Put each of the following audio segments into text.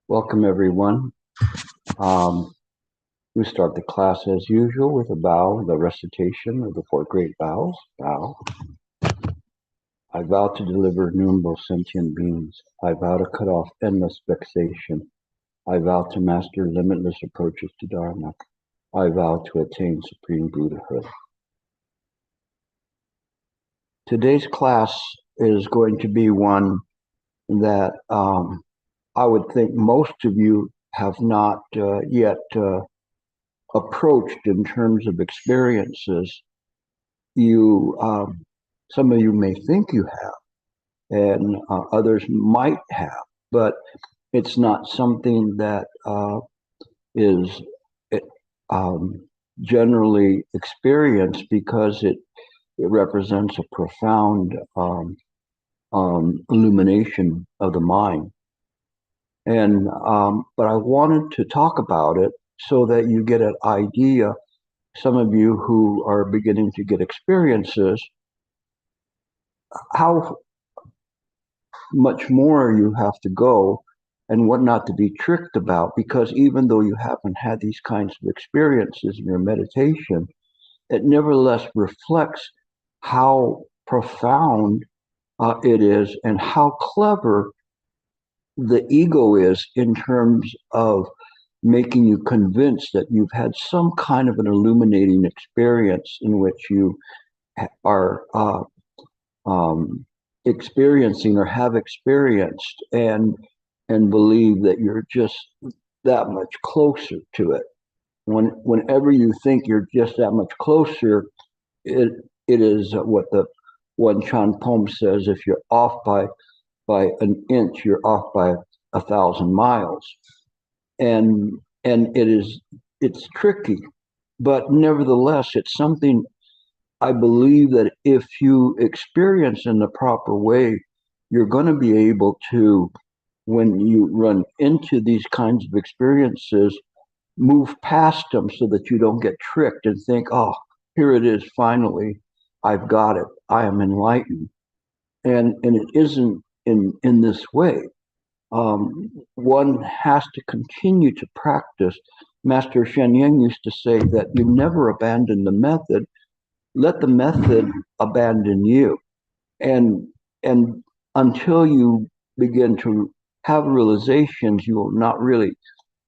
Welcome, everyone. We start the class as usual with a bow, the recitation of the four great vows. Bow. I vow to deliver innumerable sentient beings. I vow to cut off endless vexation. I vow to master limitless approaches to Dharma. I vow to attain supreme Buddhahood. Today's class is going to be one that I would think most of you have not yet approached in terms of experiences. Some of you may think you have, and others might have, but it's not something that is generally experienced because it represents a profound illumination of the mind. And but I wanted to talk about it so that you get an idea. Some of you who are beginning to get experiences, how much more you have to go and what not to be tricked about, because even though you haven't had these kinds of experiences in your meditation, it nevertheless reflects how profound it is and how clever the ego is in terms of making you convinced that you've had some kind of an illuminating experience in which you are experiencing or have experienced and believe that you're just that much closer to it. Whenever you think you're just that much closer, it is what the one Chan Pom says: if you're off by an inch, you're off by 1,000 miles. And it's tricky, but nevertheless, it's something I believe that if you experience in the proper way, you're going to be able to, when you run into these kinds of experiences, move past them so that you don't get tricked and think, oh, here it is, finally, I've got it, I am enlightened. And it isn't in this way. One has to continue to practice. Master Sheng used to say that you never abandon the method, let the method abandon you. And until you begin to have realizations, you will not really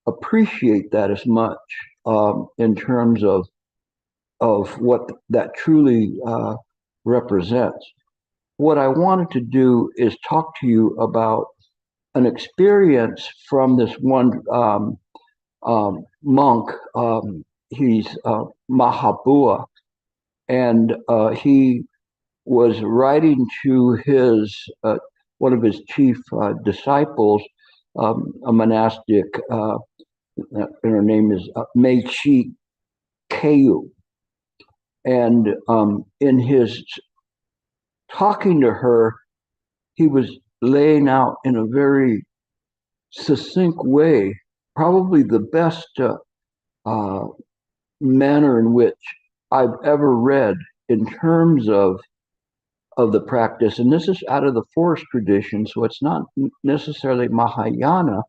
appreciate that as much in terms of what that truly represents. What I wanted to do is talk to you about an experience from this one monk. He's Mahabua, and he was writing to his one of his chief disciples, a monastic. Her name is Mei Chi Keu, and in his talking to her, he was laying out in a very succinct way, probably the best manner in which I've ever read in terms of the practice. And this is out of the forest tradition, so it's not necessarily Mahayana,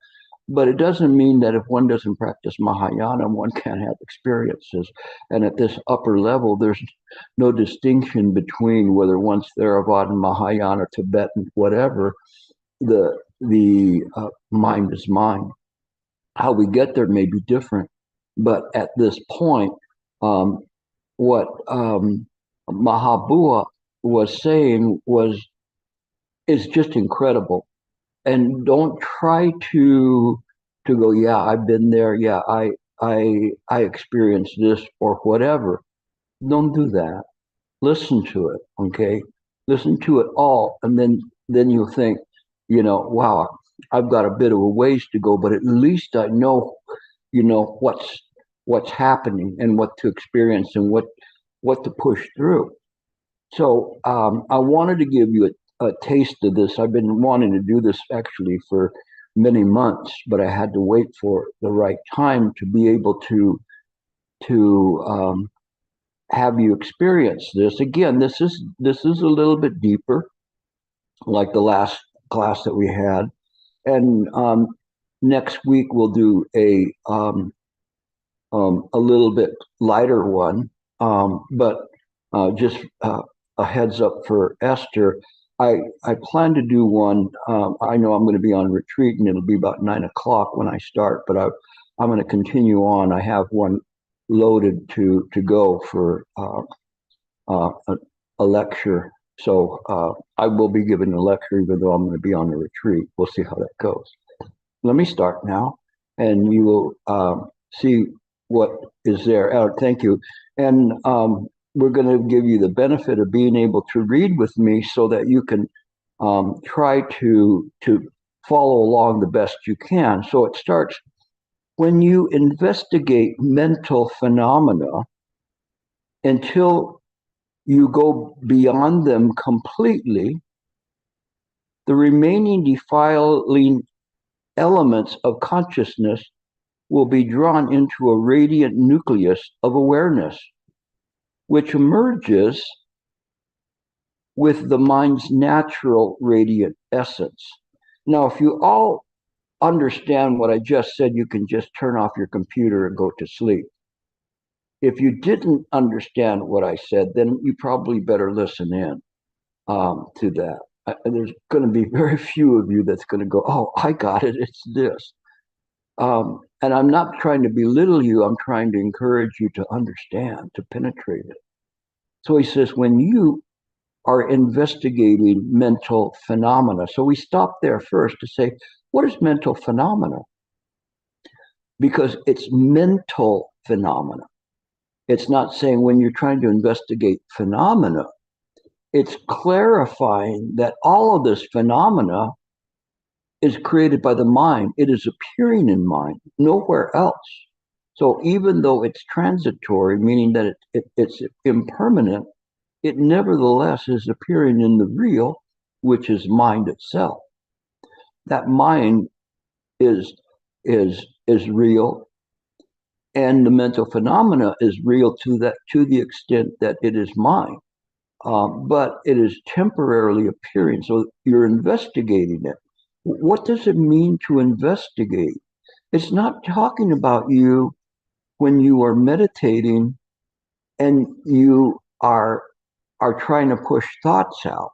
but it doesn't mean that if one doesn't practice Mahayana, one can't have experiences. And at this upper level, there's no distinction between whether one's Theravada, Mahayana, Tibetan, whatever. The mind is mind. How we get there may be different, but at this point, what Mahabua was saying is just incredible. And don't try to go, yeah, I've been there, yeah, I experienced this or whatever. Don't do that. Listen to it, okay? Listen to it all, and then you'll think, wow, I've got a bit of a ways to go, but at least I know, what's happening and what to experience and what to push through. So I wanted to give you a taste of this. I've been wanting to do this actually for many months, but I had to wait for the right time to be able to have you experience this. Again, this is a little bit deeper, like the last class that we had, and next week we'll do a little bit lighter one, but just a heads up for Esther. I plan to do one. I know I'm going to be on retreat, and it'll be about 9 o'clock when I start. But I'm going to continue on. I have one loaded to go for a lecture. So I will be giving a lecture, even though I'm going to be on a retreat. We'll see how that goes. Let me start now, and you will see what is there. Thank you. And we're going to give you the benefit of being able to read with me so that you can try to follow along the best you can. So it starts, when you investigate mental phenomena until you go beyond them completely, the remaining defiling elements of consciousness will be drawn into a radiant nucleus of awareness, which emerges with the mind's natural radiant essence. Now, if you all understand what I just said, you can just turn off your computer and go to sleep. If you didn't understand what I said, then you probably better listen in to that. There's going to be very few of you that's going to go, oh, I got it, it's this. And I'm not trying to belittle you, I'm trying to encourage you to understand, to penetrate it. So he says, when you are investigating mental phenomena, so we stop there first to say, what is mental phenomena? Because it's mental phenomena. It's not saying when you're trying to investigate phenomena, it's clarifying that all of this phenomena is created by the mind. It is appearing in mind, nowhere else. So even though it's transitory, meaning that it's impermanent, it nevertheless is appearing in the real, which is mind itself. That mind is real, and the mental phenomena is real to the extent that it is mind. But it is temporarily appearing. So you're investigating it. What does it mean to investigate? It's not talking about you when you are meditating and you are trying to push thoughts out.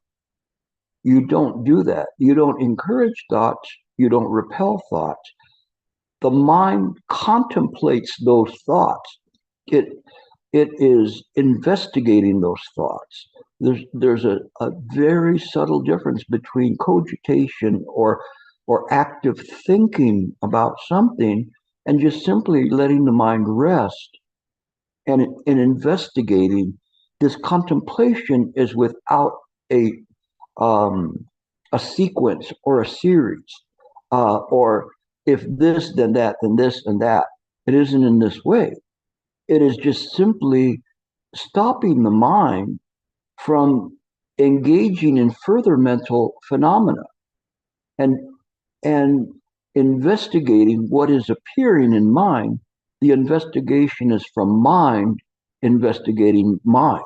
You don't do that. You don't encourage thoughts. You don't repel thoughts. The mind contemplates those thoughts. It is investigating those thoughts. There's a very subtle difference between cogitation or active thinking about something and just simply letting the mind rest and investigating. This contemplation is without a sequence or a series, or if this, then that, then this and that. It isn't in this way. It is just simply stopping the mind from engaging in further mental phenomena and investigating what is appearing in mind. The investigation is from mind investigating mind,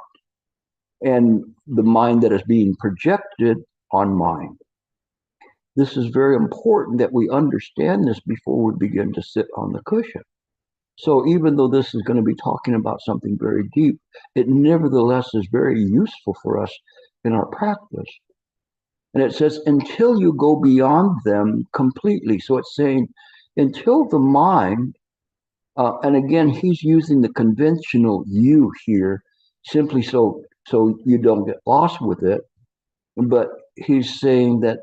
and the mind that is being projected on mind. This is very important that we understand this before we begin to sit on the cushion. So even though this is going to be talking about something very deep, it nevertheless is very useful for us in our practice. And it says, until you go beyond them completely. So it's saying, until the mind, and again, he's using the conventional you here, simply so you don't get lost with it. But he's saying that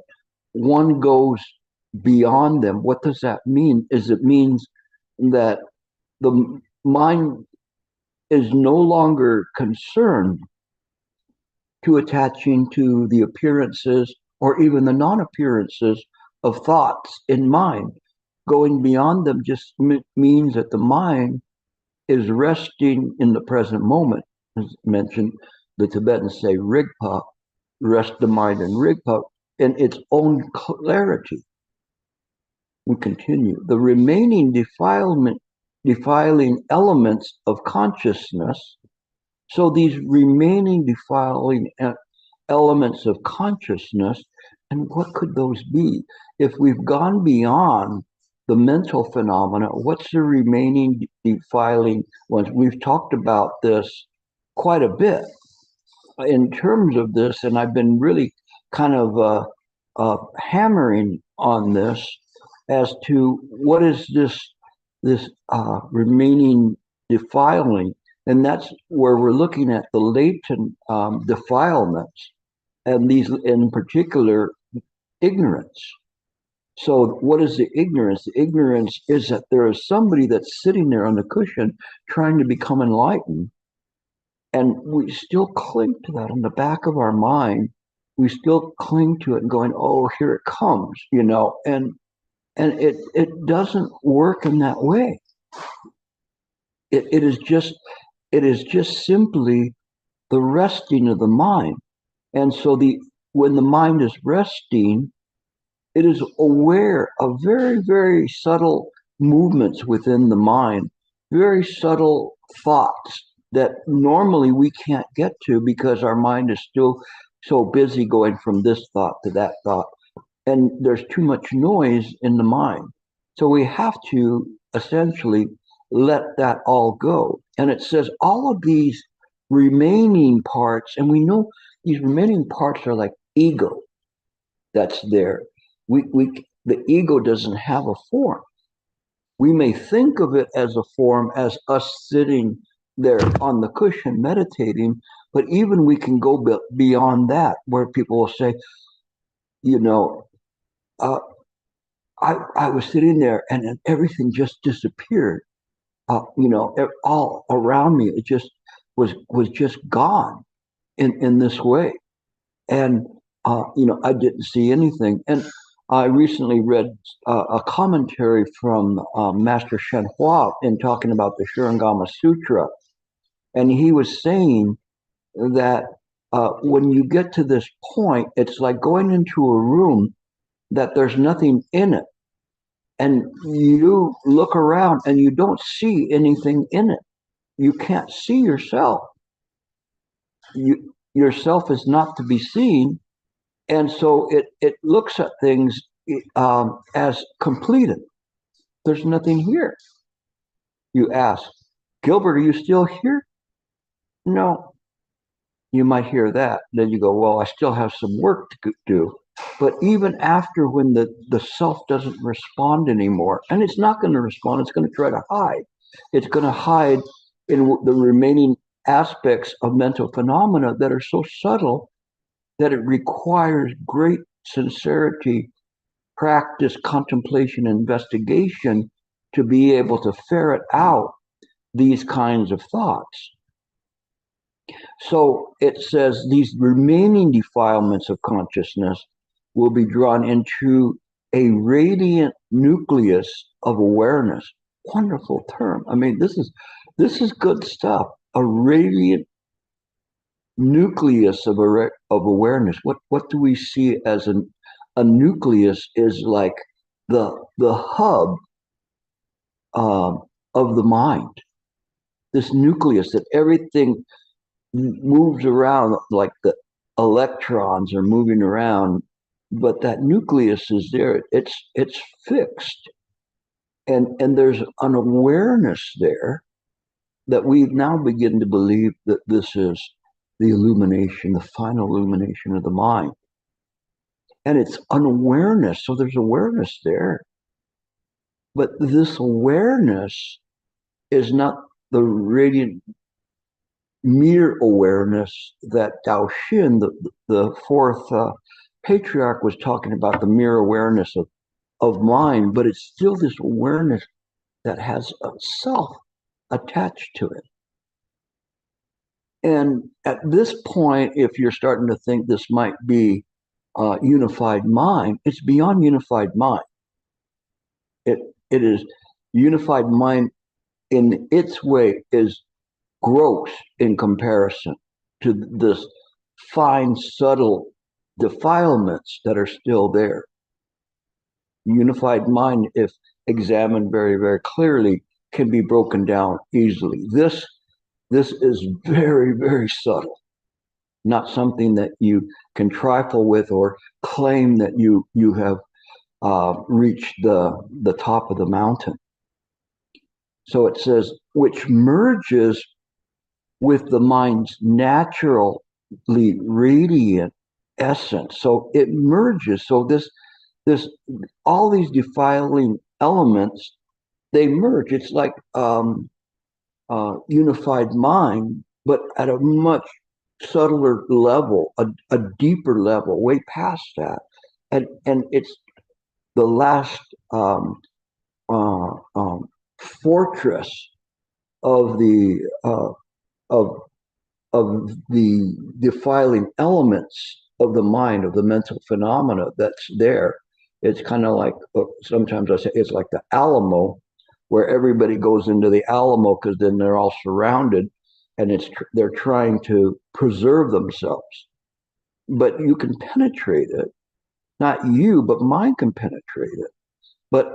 one goes beyond them. What does that mean? It means that the mind is no longer concerned to attaching to the appearances or even the non-appearances of thoughts in mind. Going beyond them just means that the mind is resting in the present moment. As mentioned, the Tibetans say Rigpa, rest the mind in Rigpa, in its own clarity. We continue. The remaining defiling elements of consciousness. So these remaining defiling elements of consciousness, and what could those be? If we've gone beyond the mental phenomena, what's the remaining defiling ones? We've talked about this quite a bit in terms of this, and I've been really kind of hammering on this as to what is this remaining defiling, and that's where we're looking at the latent defilements, and these in particular ignorance. So, what is the ignorance? The ignorance is that there is somebody that's sitting there on the cushion trying to become enlightened, and we still cling to that in the back of our mind. We still cling to it and going, "Oh, here it comes," and it doesn't work in that way. It is just simply the resting of the mind, and so the when the mind is resting, it is aware of very, very subtle movements within the mind, very subtle thoughts that normally we can't get to because our mind is still so busy going from this thought to that thought. And there's too much noise in the mind. So we have to essentially let that all go. And it says all of these remaining parts, and we know these remaining parts are like ego that's there. The ego doesn't have a form. We may think of it as a form, as us sitting there on the cushion meditating, but even we can go beyond that, where people will say, you know, uh, I was sitting there and then everything just disappeared. All around me, it just was just gone in this way. And I didn't see anything. And I recently read a commentary from Master Shen in talking about the Shurangama Sutra, and he was saying that when you get to this point, it's like going into a room that there's nothing in it, and you look around and you don't see anything in it. You can't see yourself. Yourself is not to be seen. And so it looks at things as completed. There's nothing here. You ask, Gilbert, are you still here? No. You might hear that. Then you go, well, I still have some work to do. But even after when the self doesn't respond anymore, and it's not going to respond, it's going to try to hide. It's going to hide in the remaining aspects of mental phenomena that are so subtle that it requires great sincerity, practice, contemplation, investigation to be able to ferret out these kinds of thoughts. So it says these remaining defilements of consciousness will be drawn into a radiant nucleus of awareness. Wonderful term. I mean, this is good stuff. A radiant nucleus of awareness. What do we see as a nucleus is like the hub of the mind. This nucleus that everything moves around, like the electrons are moving around, but that nucleus is there. It's fixed, and there's an awareness there that we now begin to believe that this is the illumination, the final illumination of the mind. And it's unawareness, so there's awareness there. But this awareness is not the radiant mere awareness that Tao Xin, the fourth patriarch, was talking about, the mere awareness of mind, but it's still this awareness that has a self attached to it. And at this point, if you're starting to think this might be unified mind, it's beyond unified mind. It is unified mind in its way is gross in comparison to this fine, subtle defilements that are still there. Unified mind, if examined very, very clearly, can be broken down easily. This is very, very subtle, not something that you can trifle with or claim that you have reach the top of the mountain. So it says, which merges with the mind's naturally radiant essence. So it merges. So this all these defiling elements, they merge. It's like unified mind, but at a much subtler level, a deeper level, way past that. And it's the last uh, um, fortress of the of of the defiling elements of the mind, of the mental phenomena that's there. It's kind of like, sometimes I say it's like the Alamo, where everybody goes into the Alamo because then they're all surrounded, and they're trying to preserve themselves. But you can penetrate it, not you, but mind can penetrate it. But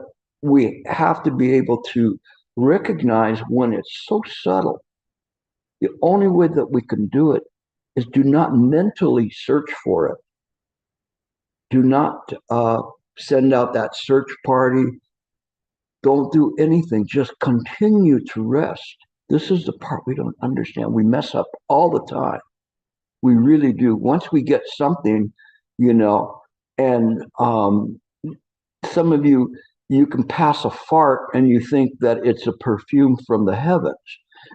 we have to be able to recognize when it's so subtle. The only way that we can do it is do not mentally search for it. Do not send out that search party. Don't do anything. Just continue to rest. This is the part we don't understand. We mess up all the time. We really do. Once we get something, you know, and some of you, you can pass a fart and you think that it's a perfume from the heavens.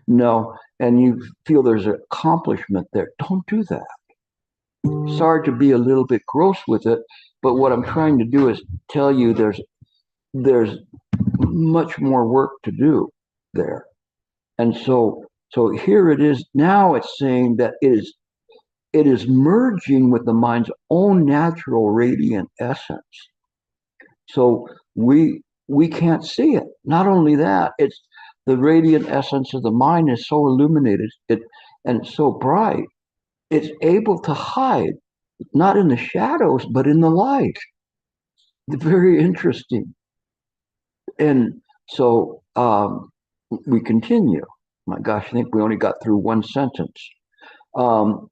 No, and you feel there's an accomplishment there. Don't do that. Sorry to be a little bit gross with it, but what I'm trying to do is tell you there's much more work to do there. And so here it is. Now it's saying that it is merging with the mind's own natural radiant essence. So we can't see it. Not only that, it's the radiant essence of the mind is so illuminated, and it's so bright, it's able to hide, not in the shadows, but in the light. Very interesting. And so we continue. My gosh, I think we only got through one sentence. Um,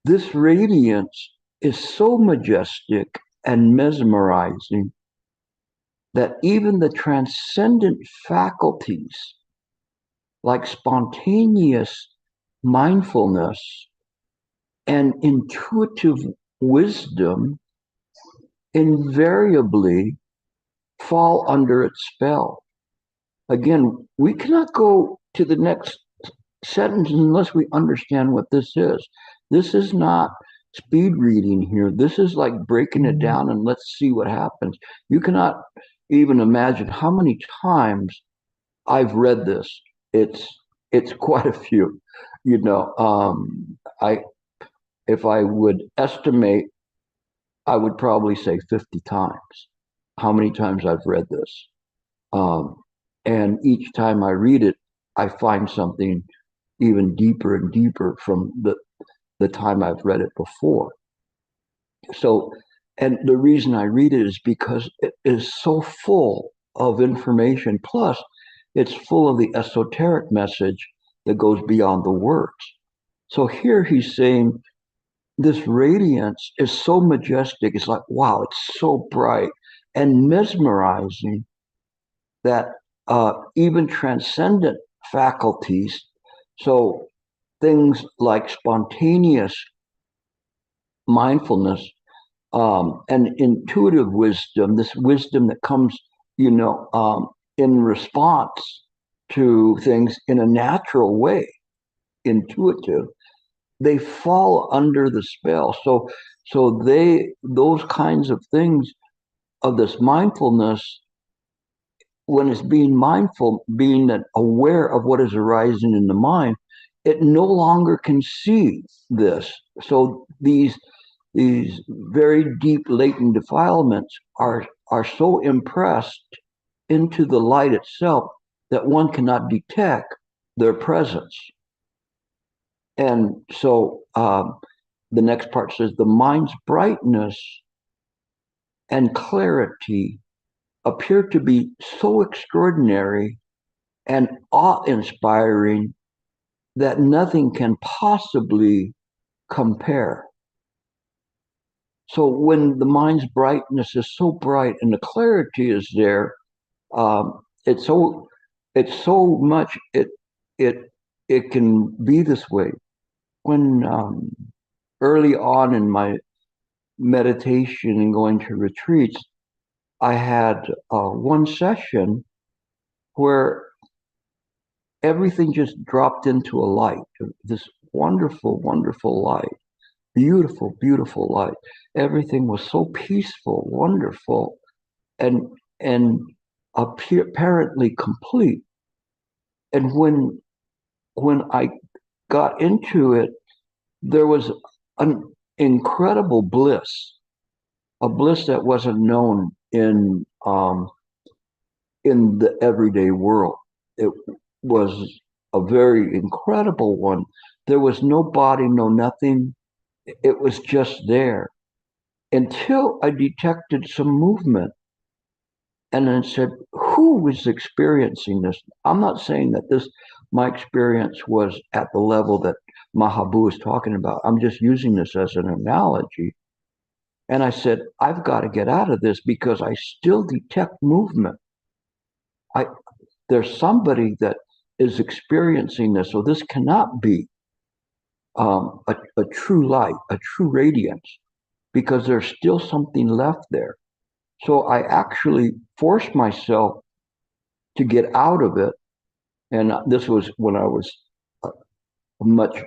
this radiance is so majestic and mesmerizing that even the transcendent faculties, like spontaneous mindfulness and intuitive wisdom, invariably fall under its spell. Again, we cannot go to the next sentence unless we understand what this is. This is not speed reading here. This is like breaking it down and let's see what happens. You cannot even imagine how many times I've read this. It's quite a few. You know, I if I would estimate, I would probably say 50 times. How many times I've read this. Um, and each time I read it, I find something even deeper and deeper from the time I've read it before. So, and the reason I read it is because it is so full of information. Plus, it's full of the esoteric message that goes beyond the words. So here he's saying this radiance is so majestic. It's like, wow, it's so bright and mesmerizing that even transcendent faculties, so things like spontaneous mindfulness and intuitive wisdom, this wisdom that comes, in response to things in a natural way, intuitive, they fall under the spell. So those kinds of things of this mindfulness, when it's being mindful, being aware of what is arising in the mind, it no longer can see this. So these very deep latent defilements are so impressed into the light itself that one cannot detect their presence. And so the next part says the mind's brightness and clarity appear to be so extraordinary and awe-inspiring that nothing can possibly compare. So when the mind's brightness is so bright and the clarity is there, it's so much it it can be this way. When early on in my meditation and going to retreats, I had one session where everything just dropped into a light, this wonderful, wonderful light, beautiful, beautiful light. Everything was so peaceful, wonderful, and and apparently complete. And when I got into it, there was an incredible bliss, a bliss that wasn't known in the everyday world. It was a very incredible one. There was no body, no nothing. It was just there until I detected some movement and then said, who is experiencing this? I'm not saying that my experience was at the level that Mahabu is talking about. I'm just using this as an analogy. And I said, I've got to get out of this because I still detect movement. I There's somebody that is experiencing this, so this cannot be a true light, a true radiance, because there's still something left there. So I actually forced myself to get out of it. And this was when I was much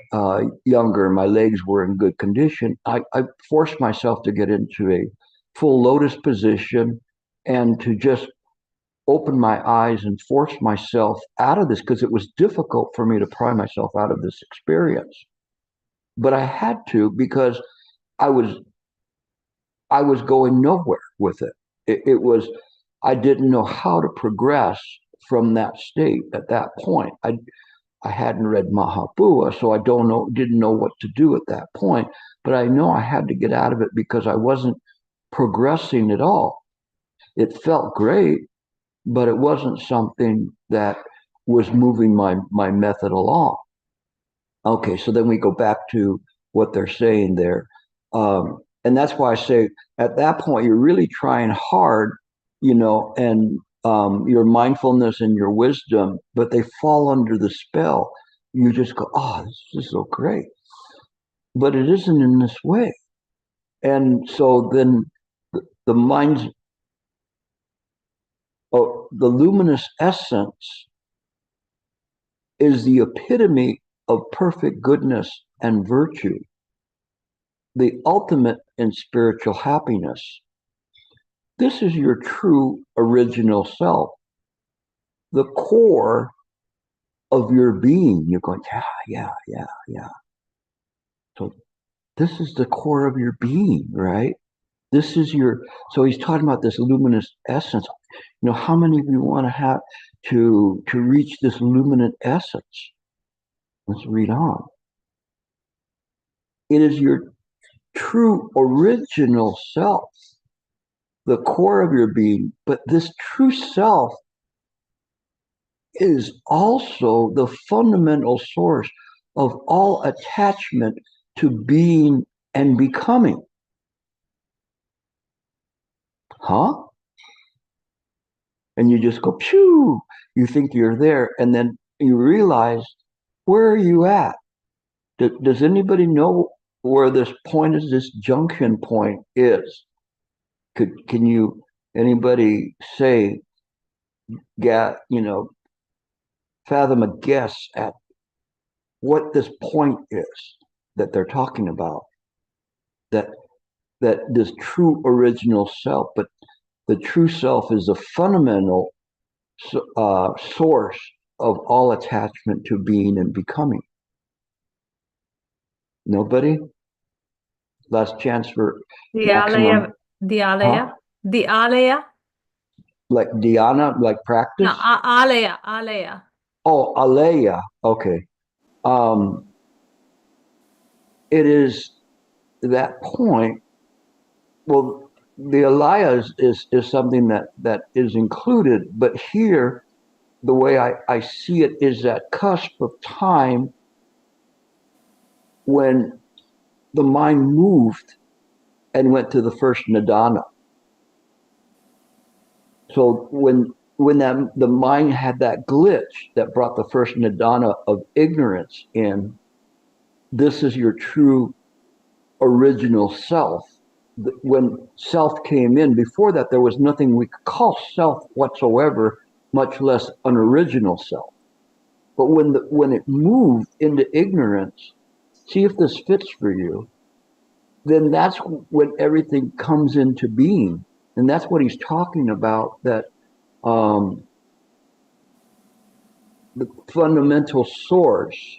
younger. My legs were in good condition. I forced myself to get into a full lotus position and to just open my eyes and force myself out of this because it was difficult for me to pry myself out of this experience. But I had to because I was I was going nowhere with it. It was I didn't know how to progress from that state at that point. I hadn't read Mahabua, so I didn't know what to do at that point. But I know I had to get out of it because I wasn't progressing at all. It felt great, but it wasn't something that was moving my method along. Okay, so then we go back to what they're saying there. And that's why I say at that point, you're really trying hard, and your mindfulness and your wisdom, but they fall under the spell. You just go, oh, this is so great. But it isn't in this way. And so then the mind's, the luminous essence is the epitome of perfect goodness and virtue, the ultimate in spiritual happiness. This is your true original self, the core of your being. You're going, yeah. So this is the core of your being, right? So he's talking about this luminous essence. How many of you want to have to reach this luminous essence? Let's read on. It is your true original self, the core of your being, but this true self is also the fundamental source of all attachment to being and becoming. Huh? And you just go, phew, you think you're there, and then you realize, where are you at? Does anybody know where this point is, this junction point is? Can you, anybody say, fathom a guess at what this point is that they're talking about? That this true original self, but the true self is the fundamental source of all attachment to being and becoming. Nobody? Last chance for maximum. The alaya, the alaya. Like dhyana, like practice? No, alaya. Oh, alaya. Okay. It is that point. Well, the alaya is something that is included, but here, the way I see it is that cusp of time when the mind moved and went to the first nidana. So when the mind had that glitch that brought the first nidana of ignorance in, this is your true original self. When self came in, before that, there was nothing we could call self whatsoever, much less an original self. But when it moved into ignorance, see if this fits for you, then that's when everything comes into being. And that's what he's talking about, that the fundamental source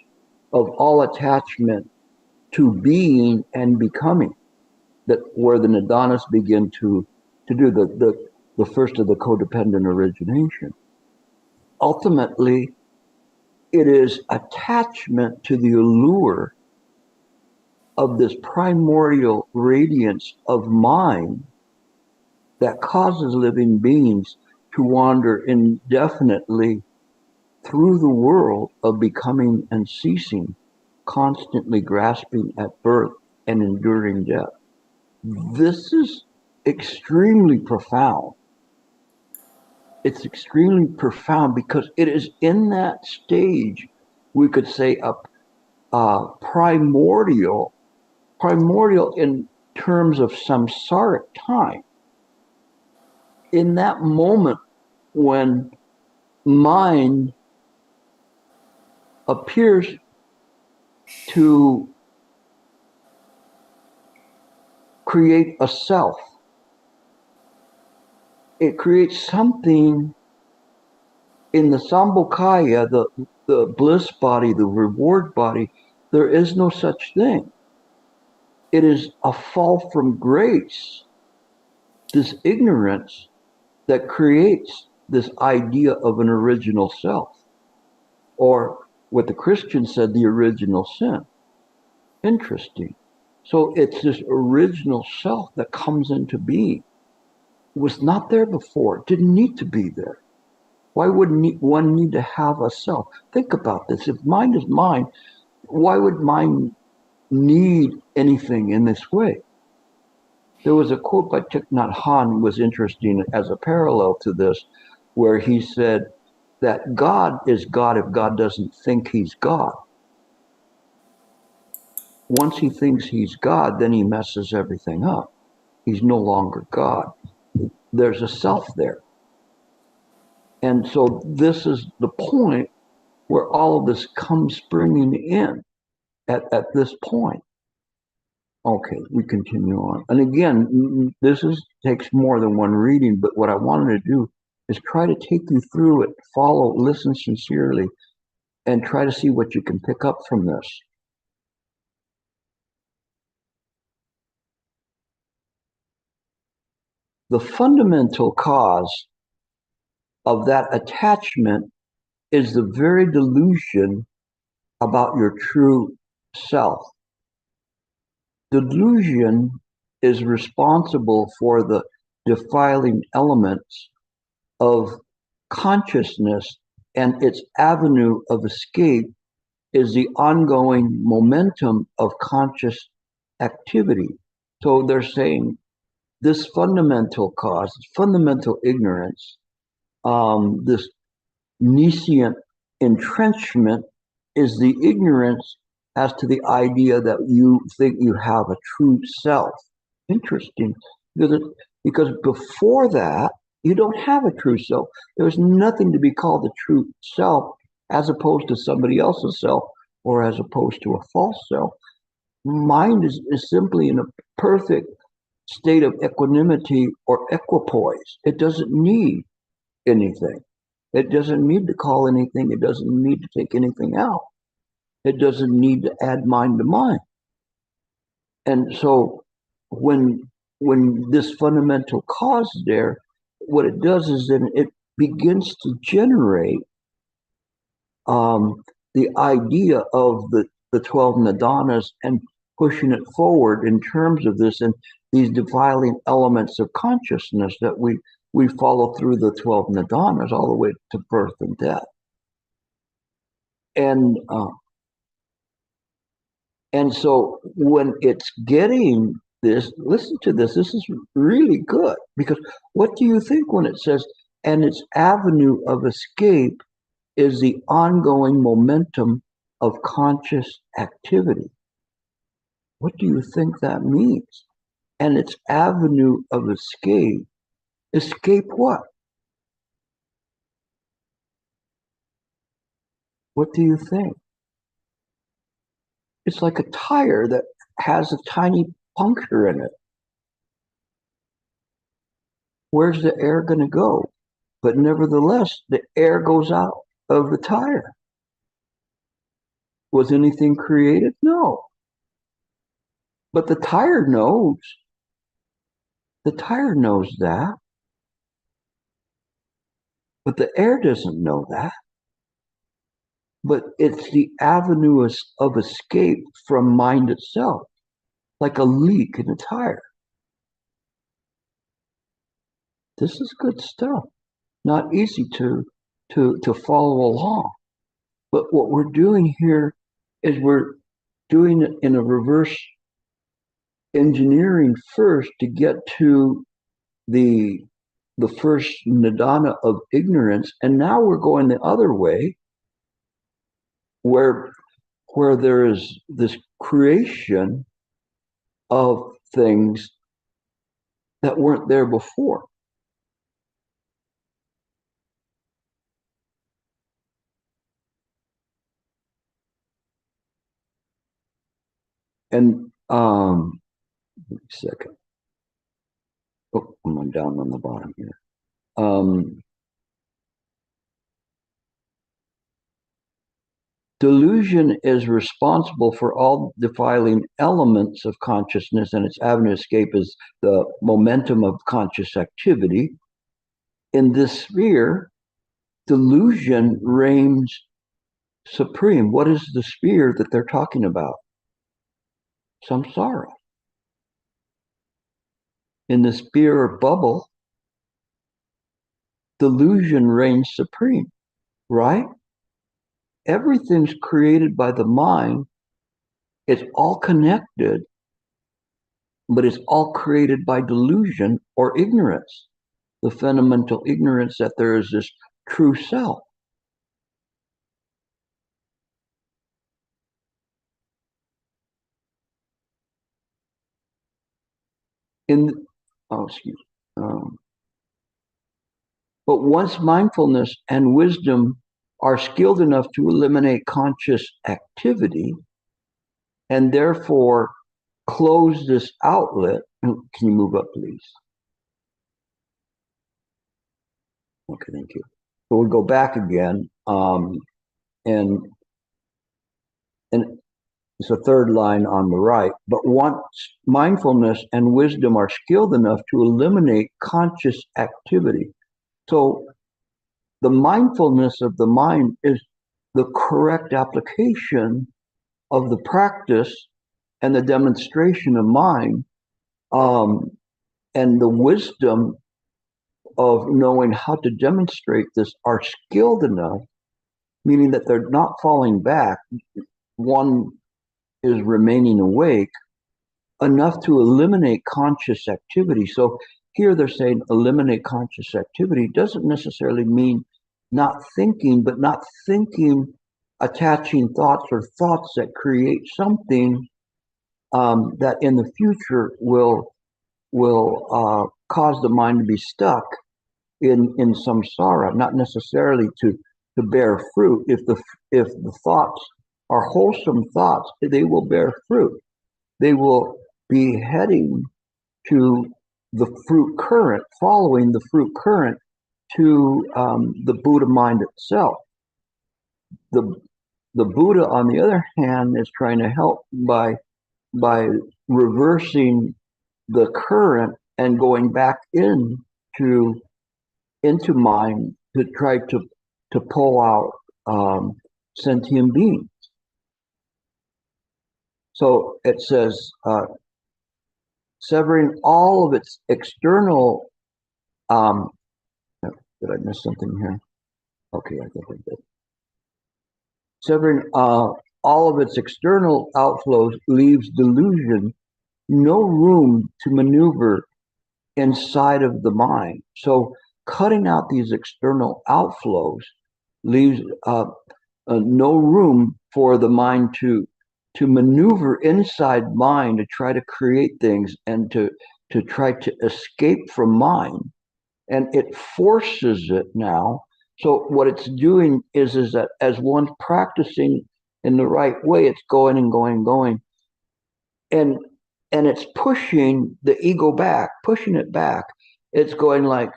of all attachment to being and becoming, that where the nidanas begin to do the first of the codependent origination. Ultimately, it is attachment to the allure of this primordial radiance of mind that causes living beings to wander indefinitely through the world of becoming and ceasing, constantly grasping at birth and enduring death. This is extremely profound. It's extremely profound because it is in that stage, we could say, a primordial in terms of samsaric time. In that moment when mind appears to create a self, it creates something in the Sambhogakaya, the bliss body, the reward body. There is no such thing. It is a fall from grace, this ignorance that creates this idea of an original self, or what the Christians said, the original sin. Interesting. So it's this original self that comes into being. It was not there before. It didn't need to be there. Why would one need to have a self? Think about this. If mind is mind, why would mind need anything in this way? There was a quote by Thich Nhat Hanh was interesting as a parallel to this, where he said that God is God if God doesn't think he's God. Once he thinks he's God, then he messes everything up. He's no longer God. There's a self there. And so this is the point where all of this comes springing in at this point. Okay, we continue on. And again, this takes more than one reading, but what I wanted to do is try to take you through it, follow, listen sincerely, and try to see what you can pick up from this. The fundamental cause of that attachment is the very delusion about your true self. Delusion is responsible for the defiling elements of consciousness, and its avenue of escape is the ongoing momentum of conscious activity. So they're saying this fundamental cause, fundamental ignorance, this nescient entrenchment is the ignorance as to the idea that you think you have a true self. Interesting, because before that, you don't have a true self. There's nothing to be called a true self as opposed to somebody else's self or as opposed to a false self. Mind is simply in a perfect state of equanimity or equipoise. It doesn't need anything. It doesn't need to call anything. It doesn't need to take anything out. It doesn't need to add mind to mind. And so when this fundamental cause is there, what it does is then it begins to generate the idea of the 12 nidanas and pushing it forward in terms of this and these defiling elements of consciousness that we follow through the 12 nidanas all the way to birth and death. And so when it's getting this, listen to this. This is really good because what do you think when it says, and its avenue of escape is the ongoing momentum of conscious activity? What do you think that means? And its avenue of escape. Escape what? What do you think? It's like a tire that has a tiny puncture in it. Where's the air going to go? But nevertheless, the air goes out of the tire. Was anything created? No. But the tire knows. The tire knows that. But the air doesn't know that. But it's the avenue of escape from mind itself, like a leak in a tire. This is good stuff. Not easy to follow along. But what we're doing here is we're doing it in a reverse engineering first to get to the first nidana of ignorance, and now we're going the other way, where there is this creation of things that weren't there before. And wait a second. Oh, I'm down on the bottom here. Delusion is responsible for all defiling elements of consciousness, and its avenue of escape is the momentum of conscious activity. In this sphere, delusion reigns supreme. What is the sphere that they're talking about? Samsara. In the sphere or bubble, delusion reigns supreme, right? Everything's created by the mind. It's all connected, but it's all created by delusion or ignorance, the fundamental ignorance that there is this true self. But once mindfulness and wisdom are skilled enough to eliminate conscious activity and therefore close this outlet. Can you move up, please? Okay, thank you. So we'll go back again, and it's the third line on the right. But once mindfulness and wisdom are skilled enough to eliminate conscious activity. So the mindfulness of the mind is the correct application of the practice and the demonstration of mind, and the wisdom of knowing how to demonstrate this are skilled enough, meaning that they're not falling back. One is remaining awake enough to eliminate conscious activity. So here they're saying eliminate conscious activity doesn't necessarily mean not thinking, but not thinking, attaching thoughts or thoughts that create something that in the future will cause the mind to be stuck in samsara, not necessarily to bear fruit. If the thoughts are wholesome thoughts, they will bear fruit. They will be heading to the fruit current, following the fruit current to the Buddha mind itself. The Buddha, on the other hand, is trying to help by reversing the current and going back into mind to try to pull out sentient beings. So it says, severing all of its external, did I miss something here? Okay, I think I did. Severing all of its external outflows leaves delusion no room to maneuver inside of the mind. So cutting out these external outflows leaves no room for the mind to maneuver inside mind to try to create things and to try to escape from mind. And it forces it now. So what it's doing is that as one's practicing in the right way, it's going and going and going. And it's pushing the ego back, pushing it back. It's going like,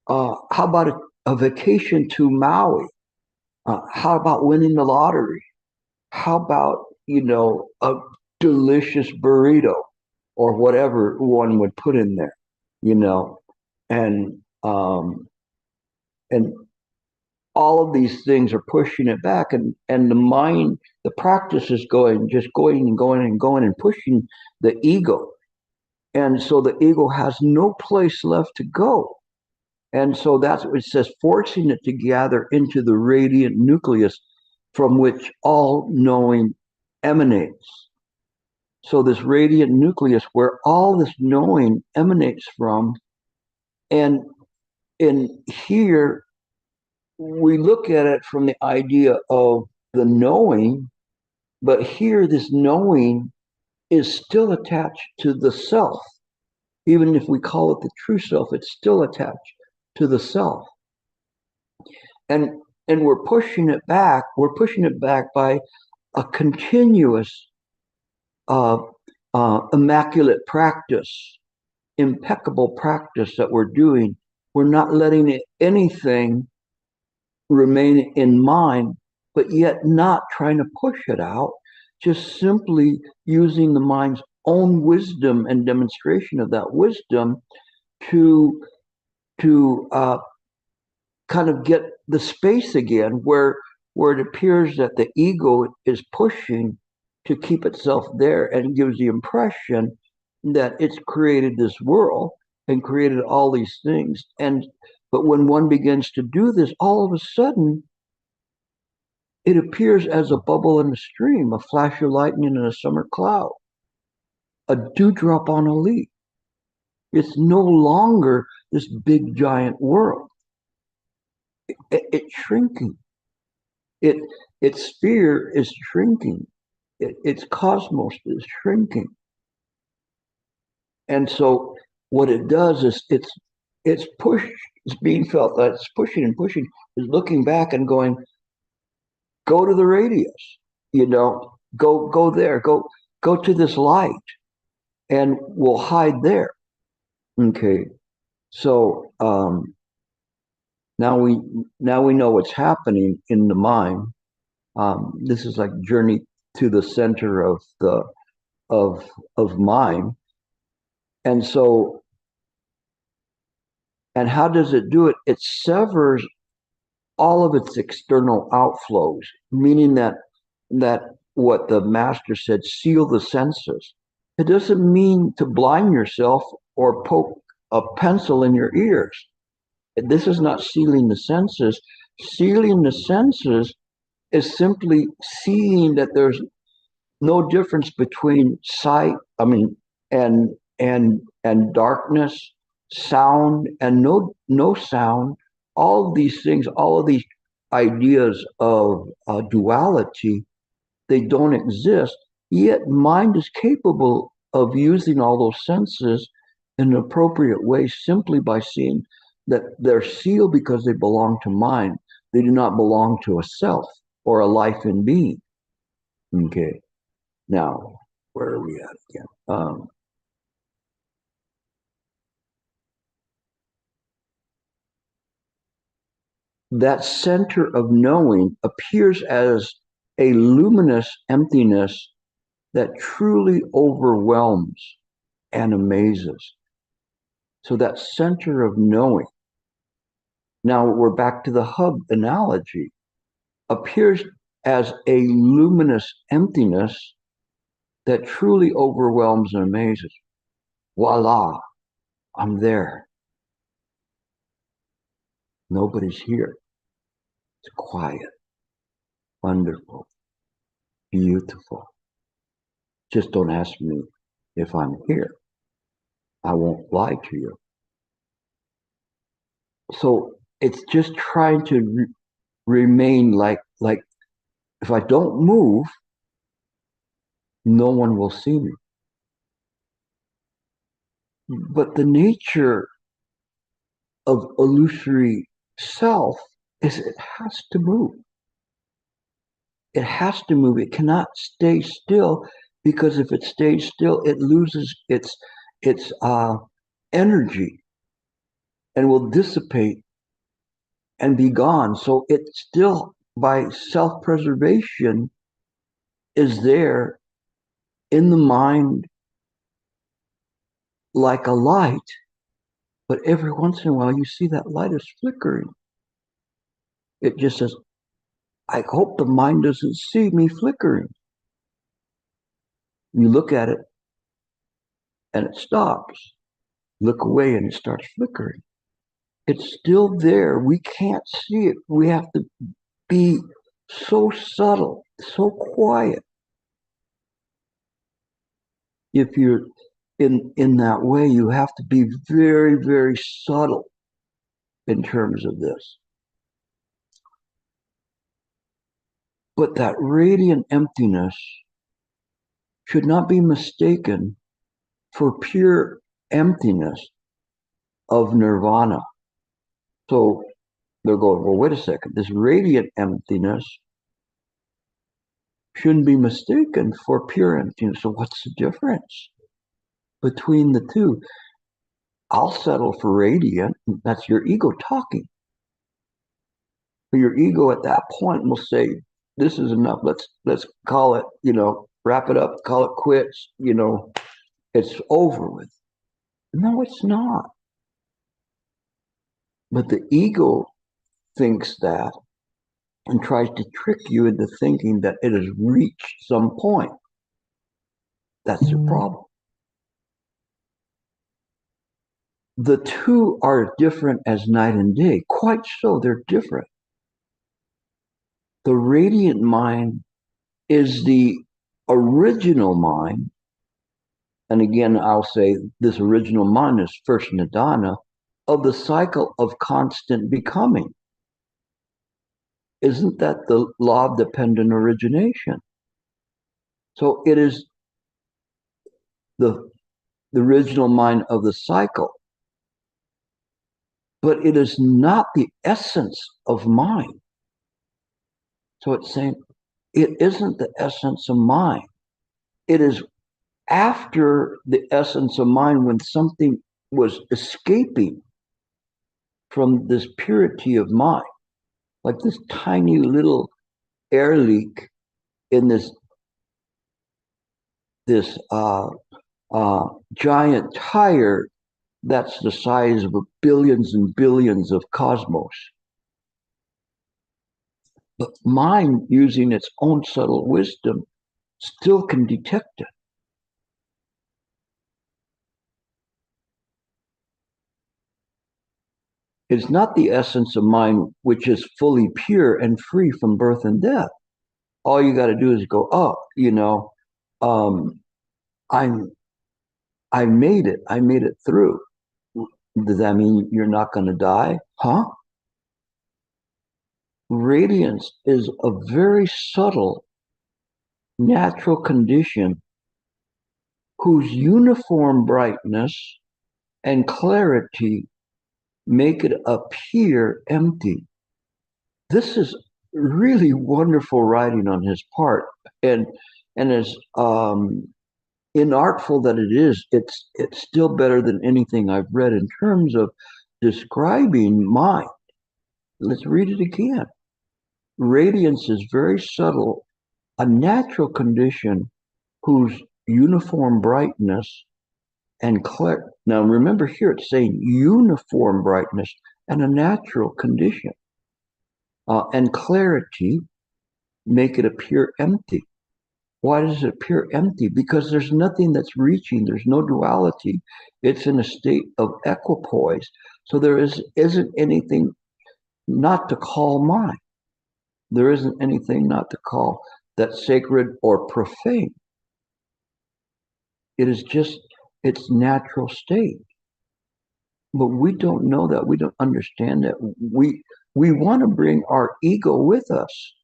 how about a vacation to Maui? How about winning the lottery? How about, a delicious burrito or whatever one would put in there, and and all of these things are pushing it back, and the mind, the practice is just going and going and going and pushing the ego. And so the ego has no place left to go. And so that's what it says, forcing it to gather into the radiant nucleus from which all knowing emanates. So this radiant nucleus where all this knowing emanates from. And in here, we look at it from the idea of the knowing, but here this knowing is still attached to the self. Even if we call it the true self, it's still attached to the self. And we're pushing it back. We're pushing it back by a continuous immaculate practice, impeccable practice that we're doing. We're not letting anything remain in mind, but yet not trying to push it out, just simply using the mind's own wisdom and demonstration of that wisdom to kind of get the space again where it appears that the ego is pushing to keep itself there, and gives the impression that it's created this world and created all these things. But when one begins to do this, all of a sudden it appears as a bubble in a stream, a flash of lightning in a summer cloud, a dewdrop on a leaf. It's no longer this big giant world. It's shrinking. Its sphere is shrinking. Its cosmos is shrinking. And so what it does is it's pushed, it's being felt that it's pushing and pushing, is looking back and going, go to the radius, go there, go to this light, and we'll hide there. Okay. So now we know what's happening in the mind. This is like journey to the center of the of mind. And so, and how does it do it? It severs all of its external outflows, meaning that what the master said, seal the senses. It doesn't mean to blind yourself or poke a pencil in your ears. This is not sealing the senses. Sealing the senses is simply seeing that there's no difference between sight, and darkness, sound and no sound. All of these things, all of these ideas of duality, they don't exist. Yet mind is capable of using all those senses in an appropriate way simply by seeing that they're sealed because they belong to mind. They do not belong to a self or a life in being. Okay. Now, where are we at again? That center of knowing appears as a luminous emptiness that truly overwhelms and amazes. So that center of knowing, now we're back to the hub analogy, appears as a luminous emptiness that truly overwhelms and amazes. Voila, I'm there. Nobody's here. It's quiet, wonderful, beautiful. Just don't ask me if I'm here. I won't lie to you. So it's just trying to remain like if I don't move, no one will see me. But the nature of illusory self is it has to move. It has to move. It cannot stay still, because if it stays still, it loses its energy and will dissipate and be gone. So it still, by self-preservation, is there in the mind like a light, but every once in a while you see that light is flickering. It just says, I hope the mind doesn't see me flickering. You look at it and it stops. Look away and it starts flickering. It's still there. We can't see it. We have to be so subtle, so quiet. If you're in that way, you have to be very, very subtle in terms of this. But that radiant emptiness should not be mistaken for pure emptiness of nirvana. So they're going, well, wait a second, this radiant emptiness shouldn't be mistaken for pure emptiness. So what's the difference between the two? I'll settle for radiant. That's your ego talking. But your ego at that point will say, this is enough. Let's call it, wrap it up, call it quits, it's over with. No, it's not. But the ego thinks that and tries to trick you into thinking that it has reached some point. That's the problem. The two are different as night and day. Quite so, they're different. The radiant mind is the original mind. And again, I'll say this original mind is first nidana of the cycle of constant becoming. Isn't that the law of dependent origination? So it is the original mind of the cycle, but it is not the essence of mind. So it's saying it isn't the essence of mind. It is after the essence of mind, when something was escaping from this purity of mind, like this tiny little air leak in this giant tire that's the size of billions and billions of cosmos. But mind, using its own subtle wisdom, still can detect it. It's not the essence of mind which is fully pure and free from birth and death. All you got to do is go, I made it. I made it through. Does that mean you're not going to die? Huh? Radiance is a very subtle natural condition whose uniform brightness and clarity make it appear empty. This is really wonderful writing on his part, and as inartful that it is, it's still better than anything I've read in terms of describing mind. Let's read it again. Radiance is very subtle, a natural condition whose uniform brightness and clear. Now remember here it's saying uniform brightness and a natural condition and clarity make it appear empty. Why does it appear empty? Because there's nothing that's reaching. There's no duality. It's in a state of equipoise. So there isn't anything not to call mind. There isn't anything not to call that's sacred or profane. It is just its natural state. But we don't know that. We don't understand that. We want to bring our ego with us.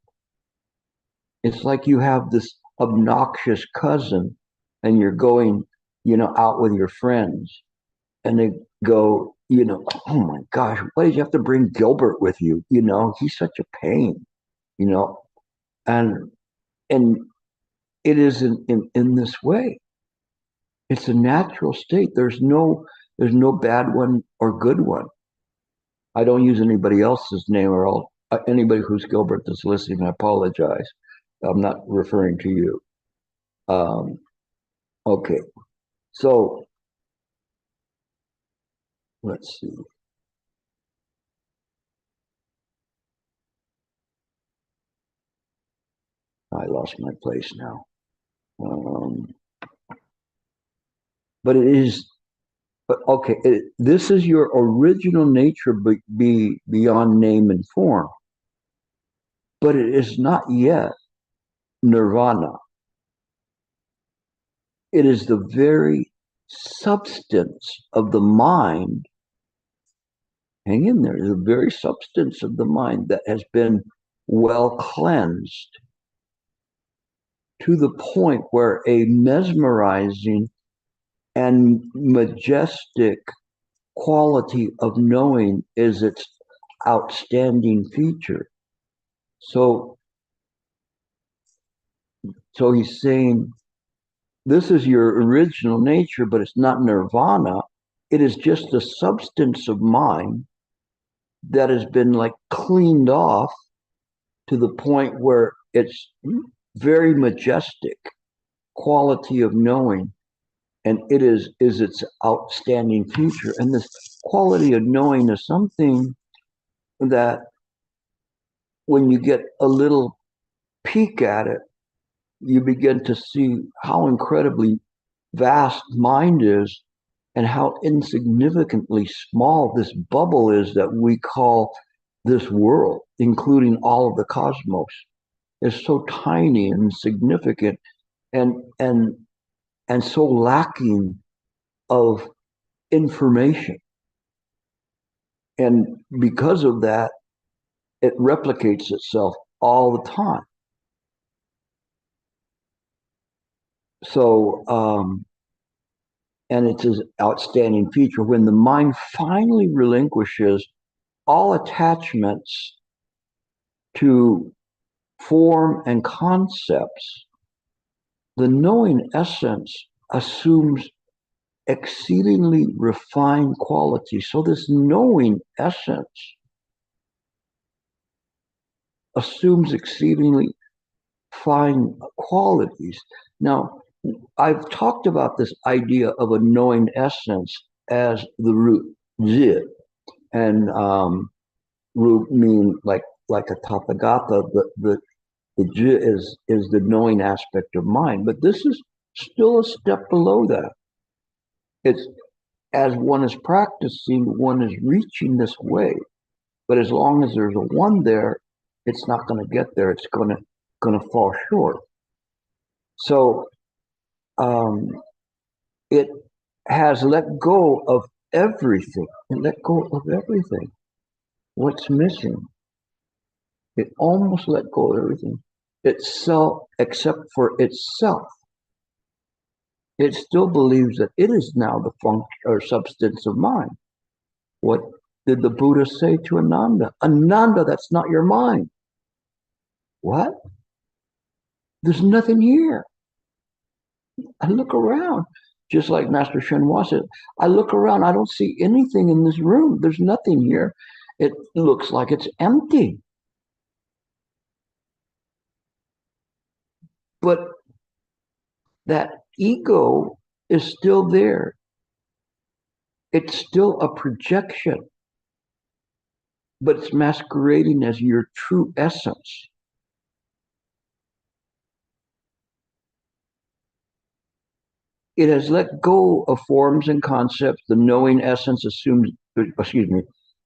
It's like you have this obnoxious cousin and you're going, out with your friends and they go, oh my gosh, why did you have to bring Gilbert with you? He's such a pain, and it is in this way. It's a natural state. There's no bad one or good one. I don't use anybody else's name or anybody who's Gilbert that's listening. I apologize. I'm not referring to you. Okay, so let's see. I lost my place now. But it is, okay, this is your original nature beyond name and form. But it is not yet nirvana. It is the very substance of the mind. Hang in there, the very substance of the mind that has been well cleansed to the point where a mesmerizing and majestic quality of knowing is its outstanding feature. So he's saying, this is your original nature, but it's not nirvana. It is just the substance of mind that has been like cleaned off to the point where it's very majestic quality of knowing, and it is its outstanding feature. And this quality of knowing is something that when you get a little peek at it, you begin to see how incredibly vast mind is and how insignificantly small this bubble is that we call this world, including all of the cosmos. Is so tiny and significant and so lacking of information. And because of that, it replicates itself all the time. So, and it's an outstanding feature. When the mind finally relinquishes all attachments to form and concepts, the knowing essence assumes exceedingly refined quality. So this knowing essence assumes exceedingly fine qualities. Now, I've talked about this idea of a knowing essence as the root zi, and root mean like a tathagata. The zi is the knowing aspect of mind, but this is still a step below that. It's as one is practicing, one is reaching this way, but as long as there's a one there, it's not going to get there. It's going to fall short. So it has let go of everything. It let go of everything. What's missing? It almost let go of everything. Itself, except for itself. It still believes that it is now the function or substance of mind. What did the Buddha say to Ananda? Ananda, that's not your mind. What? There's nothing here. I look around, just like Master Sheng said. I look around, I don't see anything in this room. There's nothing here. It looks like it's empty. But that ego is still there. It's still a projection, but it's masquerading as your true essence. It has let go of forms and concepts. The knowing essence assumes, it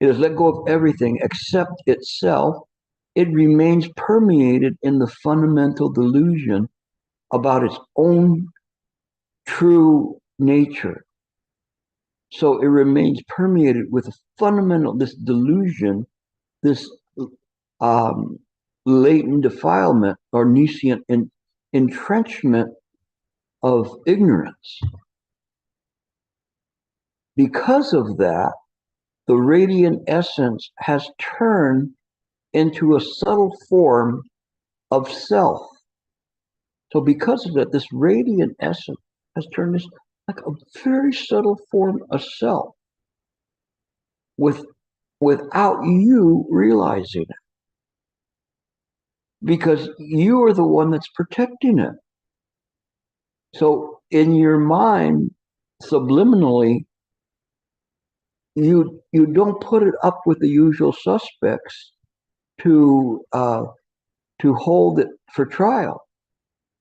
has let go of everything except itself. It remains permeated in the fundamental delusion about its own true nature. So it remains permeated with a fundamental, this delusion, this latent defilement or nescient entrenchment of ignorance. Because of that, the radiant essence has turned into a subtle form of self. So because of that, this radiant essence has turned this like a very subtle form of self without you realizing it. Because you are the one that's protecting it. So in your mind, subliminally, you don't put it up with the usual suspects to hold it for trial,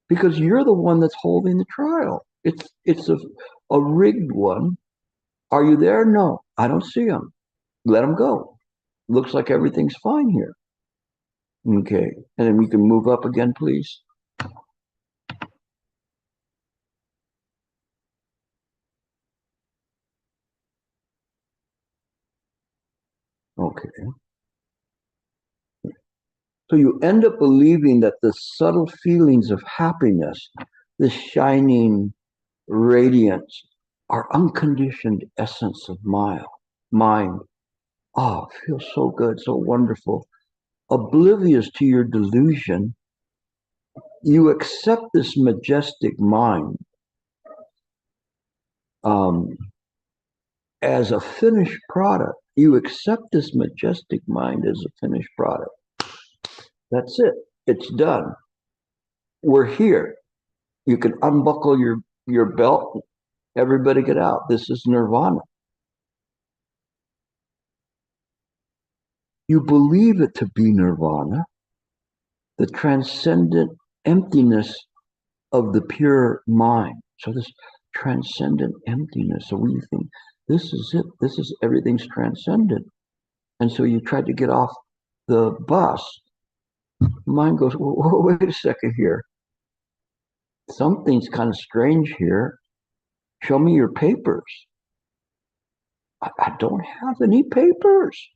because you're the one that's holding the trial. It's a rigged one. Are you there? No, I don't see them. Let them go. Looks like everything's fine here. Okay, and then we can move up again, please. Okay. So you end up believing that the subtle feelings of happiness, this shining radiance, are unconditioned essence of mind. Oh, it feels so good, so wonderful. Oblivious to your delusion, you accept this majestic mind as a finished product. You accept this majestic mind as a finished product. That's it. It's done. We're here. You can unbuckle your belt. Everybody get out. This is nirvana. You believe it to be nirvana, the transcendent emptiness of the pure mind. So this transcendent emptiness. So we think this is it. This is everything's transcendent. And so you try to get off the bus. Mind goes, whoa, wait a second here. Something's kind of strange here. Show me your papers. I don't have any papers.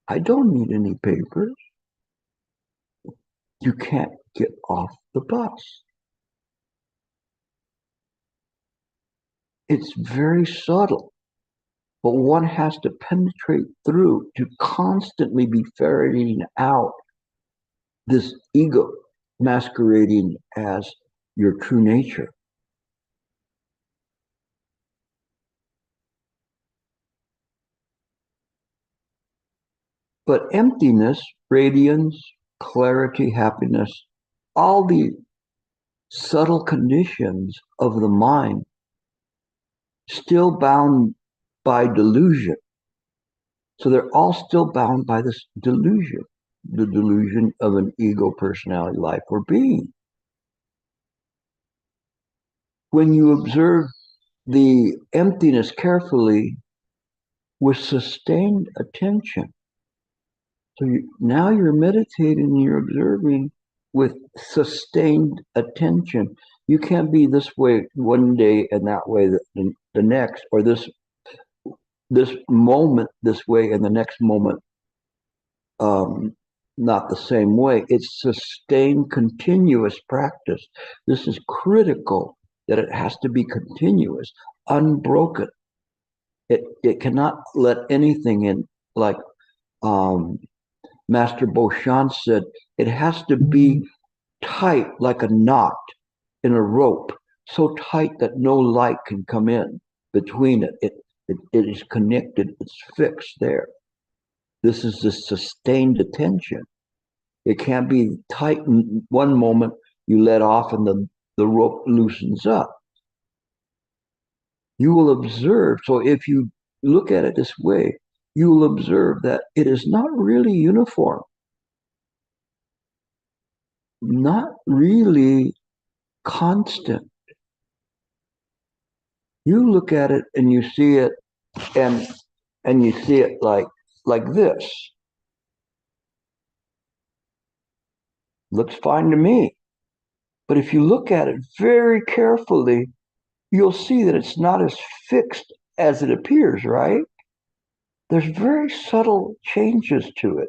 I don't need any papers. You can't get off the bus. It's very subtle, but one has to penetrate through to constantly be ferreting out this ego masquerading as your true nature. But emptiness, radiance, clarity, happiness, all the subtle conditions of the mind, still bound by delusion. So they're all still bound by this delusion, the delusion of an ego, personality, life, or being. When you observe the emptiness carefully with sustained attention, so now you're meditating, you're observing with sustained attention. You can't be this way one day and that way the next, or this moment this way and the next moment not the same way. It's sustained, continuous practice. This is critical, that it has to be continuous, unbroken. It cannot let anything in, like Master Beauchamp said, it has to be tight like a knot in a rope, so tight that no light can come in between it. It is connected, it's fixed there. This is the sustained attention. It can't be tight in one moment, you let off and the rope loosens up. You will observe, so if you look at it this way, you will observe that it is not really uniform, not really constant. You look at it and you see it, and you see it like this. Looks fine to me. But if you look at it very carefully, you'll see that it's not as fixed as it appears, right? There's very subtle changes to it.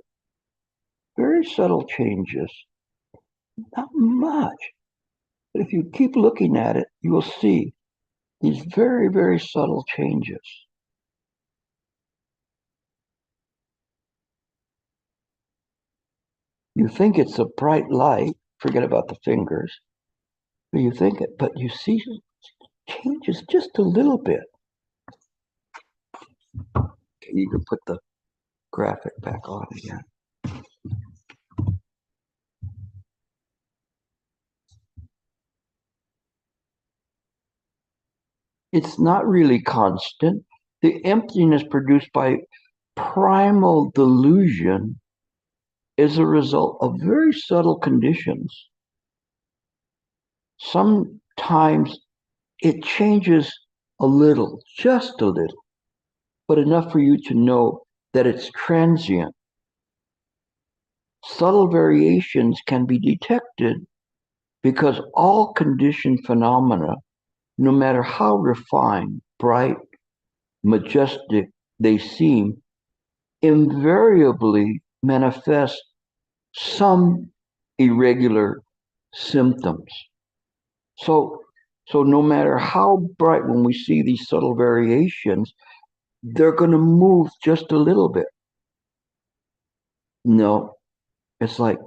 Very subtle changes. Not much. But if you keep looking at it, you will see these very, very subtle changes. You think it's a bright light, forget about the fingers. You think it, but you see changes just a little bit. Okay, you can put the graphic back on again. It's not really constant. The emptiness produced by primal delusion is a result of very subtle conditions. Sometimes it changes a little, just a little, but enough for you to know that it's transient. Subtle variations can be detected because all conditioned phenomena, no matter how refined, bright, majestic they seem, invariably manifest some irregular symptoms. So no matter how bright, when we see these subtle variations, they're going to move just a little bit. No, it's like,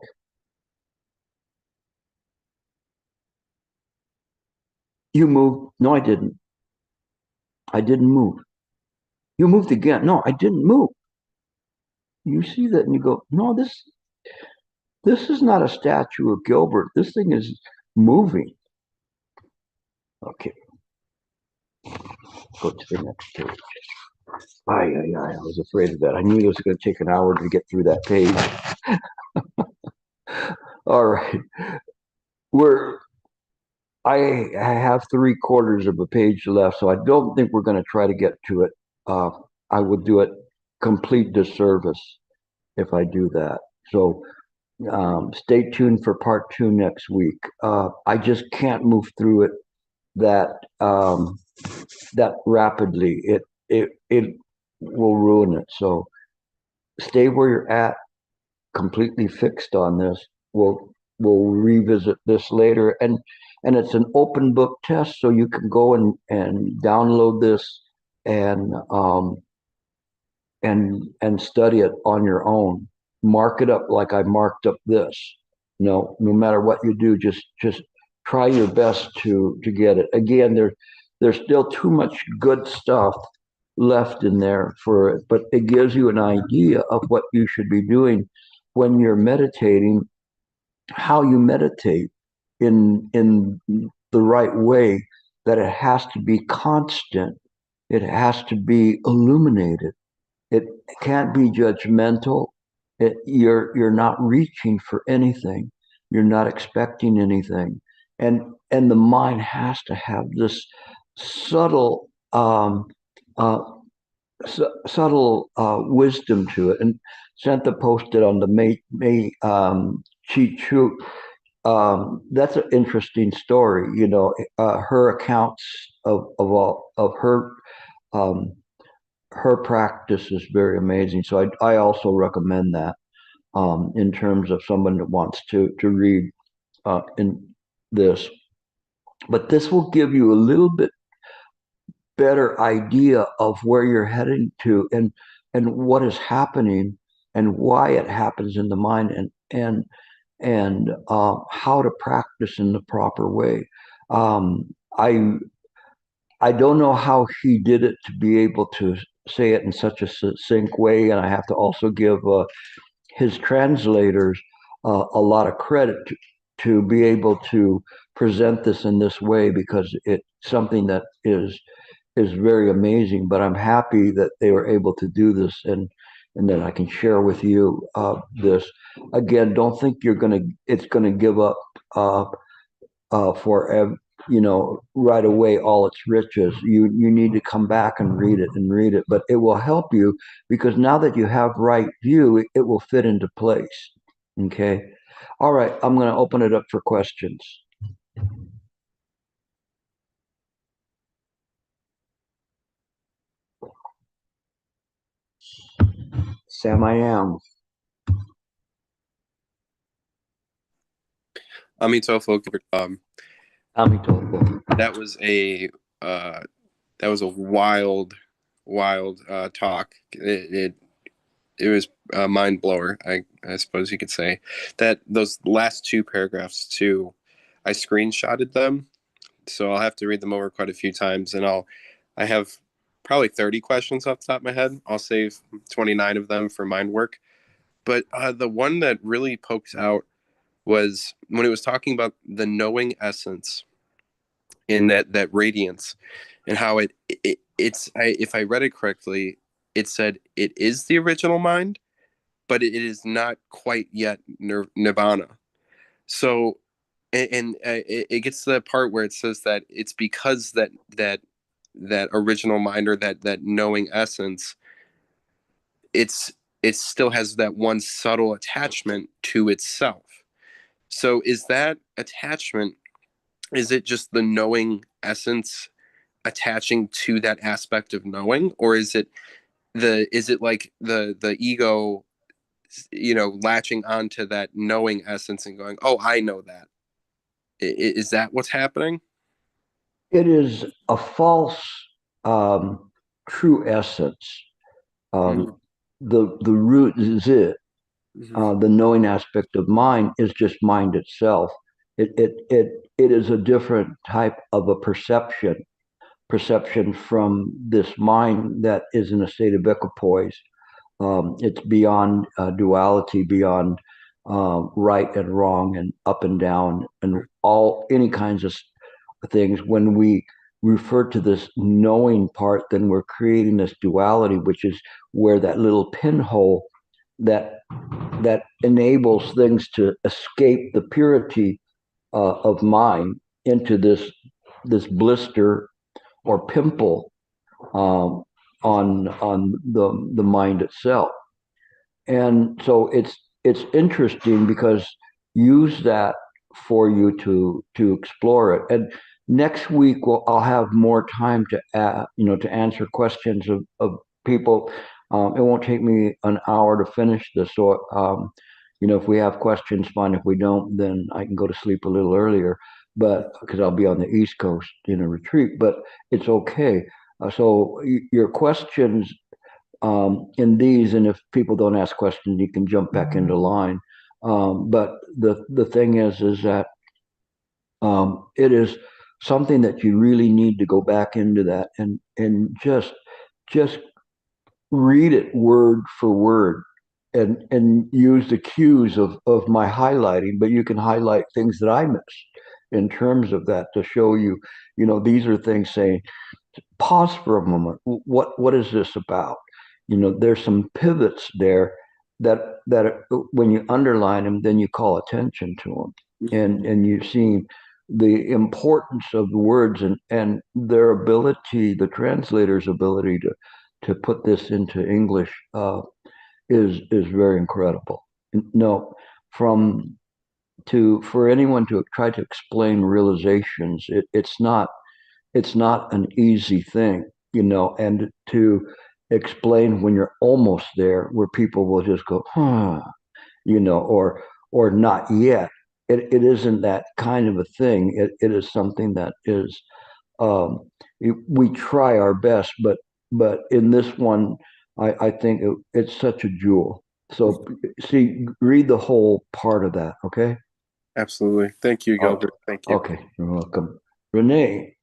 you moved. No, I didn't. I didn't move. You moved again. No, I didn't move. You see that and you go, no, this is not a statue of Gilbert. This thing is moving. Okay, go to the next page. I was afraid of that. I knew it was going to take an hour to get through that page. All right. We're I have 3/4 of a page left, so I don't think we're going to try to get to it. I would do it complete disservice if I do that. So stay tuned for part 2 next week. I just can't move through it that that rapidly. It will ruin it. So stay where you're at, completely fixed on this. We'll revisit this later, and it's an open book test, so you can go and download this and study it on your own. Mark it up like I marked up this. No matter what you do, just try your best to get it. Again, there's still too much good stuff left in there for it, but it gives you an idea of what you should be doing when you're meditating, how you meditate in the right way, that it has to be constant, it has to be illuminated, it can't be judgmental. You're not reaching for anything, you're not expecting anything, and the mind has to have this subtle subtle wisdom to it. And Santa posted on the May Chi Chu. That's an interesting story. Her accounts of her practice is very amazing. So I also recommend that in terms of someone that wants to read in this. But this will give you a little bit better idea of where you're heading to, and what is happening and why it happens in the mind, and how to practice in the proper way. I don't know how he did it to be able to say it in such a succinct way, and I have to also give his translators a lot of credit to be able to present this in this way, because it's something that is very amazing. But I'm happy that they were able to do this, and then I can share with you this. Again, don't think it's gonna give up forever, right away, all its riches. You need to come back and read it, but it will help you, because now that you have right view, it will fit into place. Okay. All right, I'm going to open it up for questions. Sam, I am. Amitofo. Amitabha. That was a uh, wild talk. It was a mind blower. I suppose you could say that those last two paragraphs too. I screenshotted them, so I'll have to read them over quite a few times, and I have probably 30 questions off the top of my head. I'll save 29 of them for mind work. But the one that really pokes out was when it was talking about the knowing essence in that radiance, and how if I read it correctly, it said it is the original mind, but it is not quite yet nirvana. So, it gets to that part where it says that it's because that original mind, or that knowing essence, it's it still has that one subtle attachment to itself. So is that attachment, is it just the knowing essence attaching to that aspect of knowing, or is it like the ego, latching onto that knowing essence and going, oh, I know that? Is that what's happening? It is a false true essence. Mm-hmm. The root is it. Mm-hmm. The knowing aspect of mind is just mind itself. It is a different type of a perception from this mind that is in a state of equipoise. It's beyond duality, beyond right and wrong, and up and down, and all any kinds of things. When we refer to this knowing part, then we're creating this duality, which is where that little pinhole that enables things to escape the purity of mind into this blister or pimple on the mind itself. And so it's interesting because use that for you to explore it. And next week I'll have more time to answer questions of people. It won't take me an hour to finish this. So if we have questions, fine. If we don't, then I can go to sleep a little earlier. But because I'll be on the East Coast in a retreat, but it's okay. So your questions in these, and if people don't ask questions, you can jump back into line. But the thing is that it is something that you really need to go back into that and just read it word for word and use the cues of my highlighting. But you can highlight things that I missed in terms of that to show you, these are things saying, pause for a moment. What is this about? There's some pivots there that when you underline them, then you call attention to them, and you've seen the importance of the words and their ability, the translator's ability to put this into English is very incredible. No, from to for anyone to try to explain realizations, it's not an easy thing, and to explain when you're almost there, where people will just go, huh, or not yet. It isn't that kind of a thing. It is something that is, we try our best, but in this one, I think it's such a jewel. So see, read the whole part of that, okay? Absolutely. Thank you, Okay, Gilbert. Thank you. okay, you're welcome. Renee.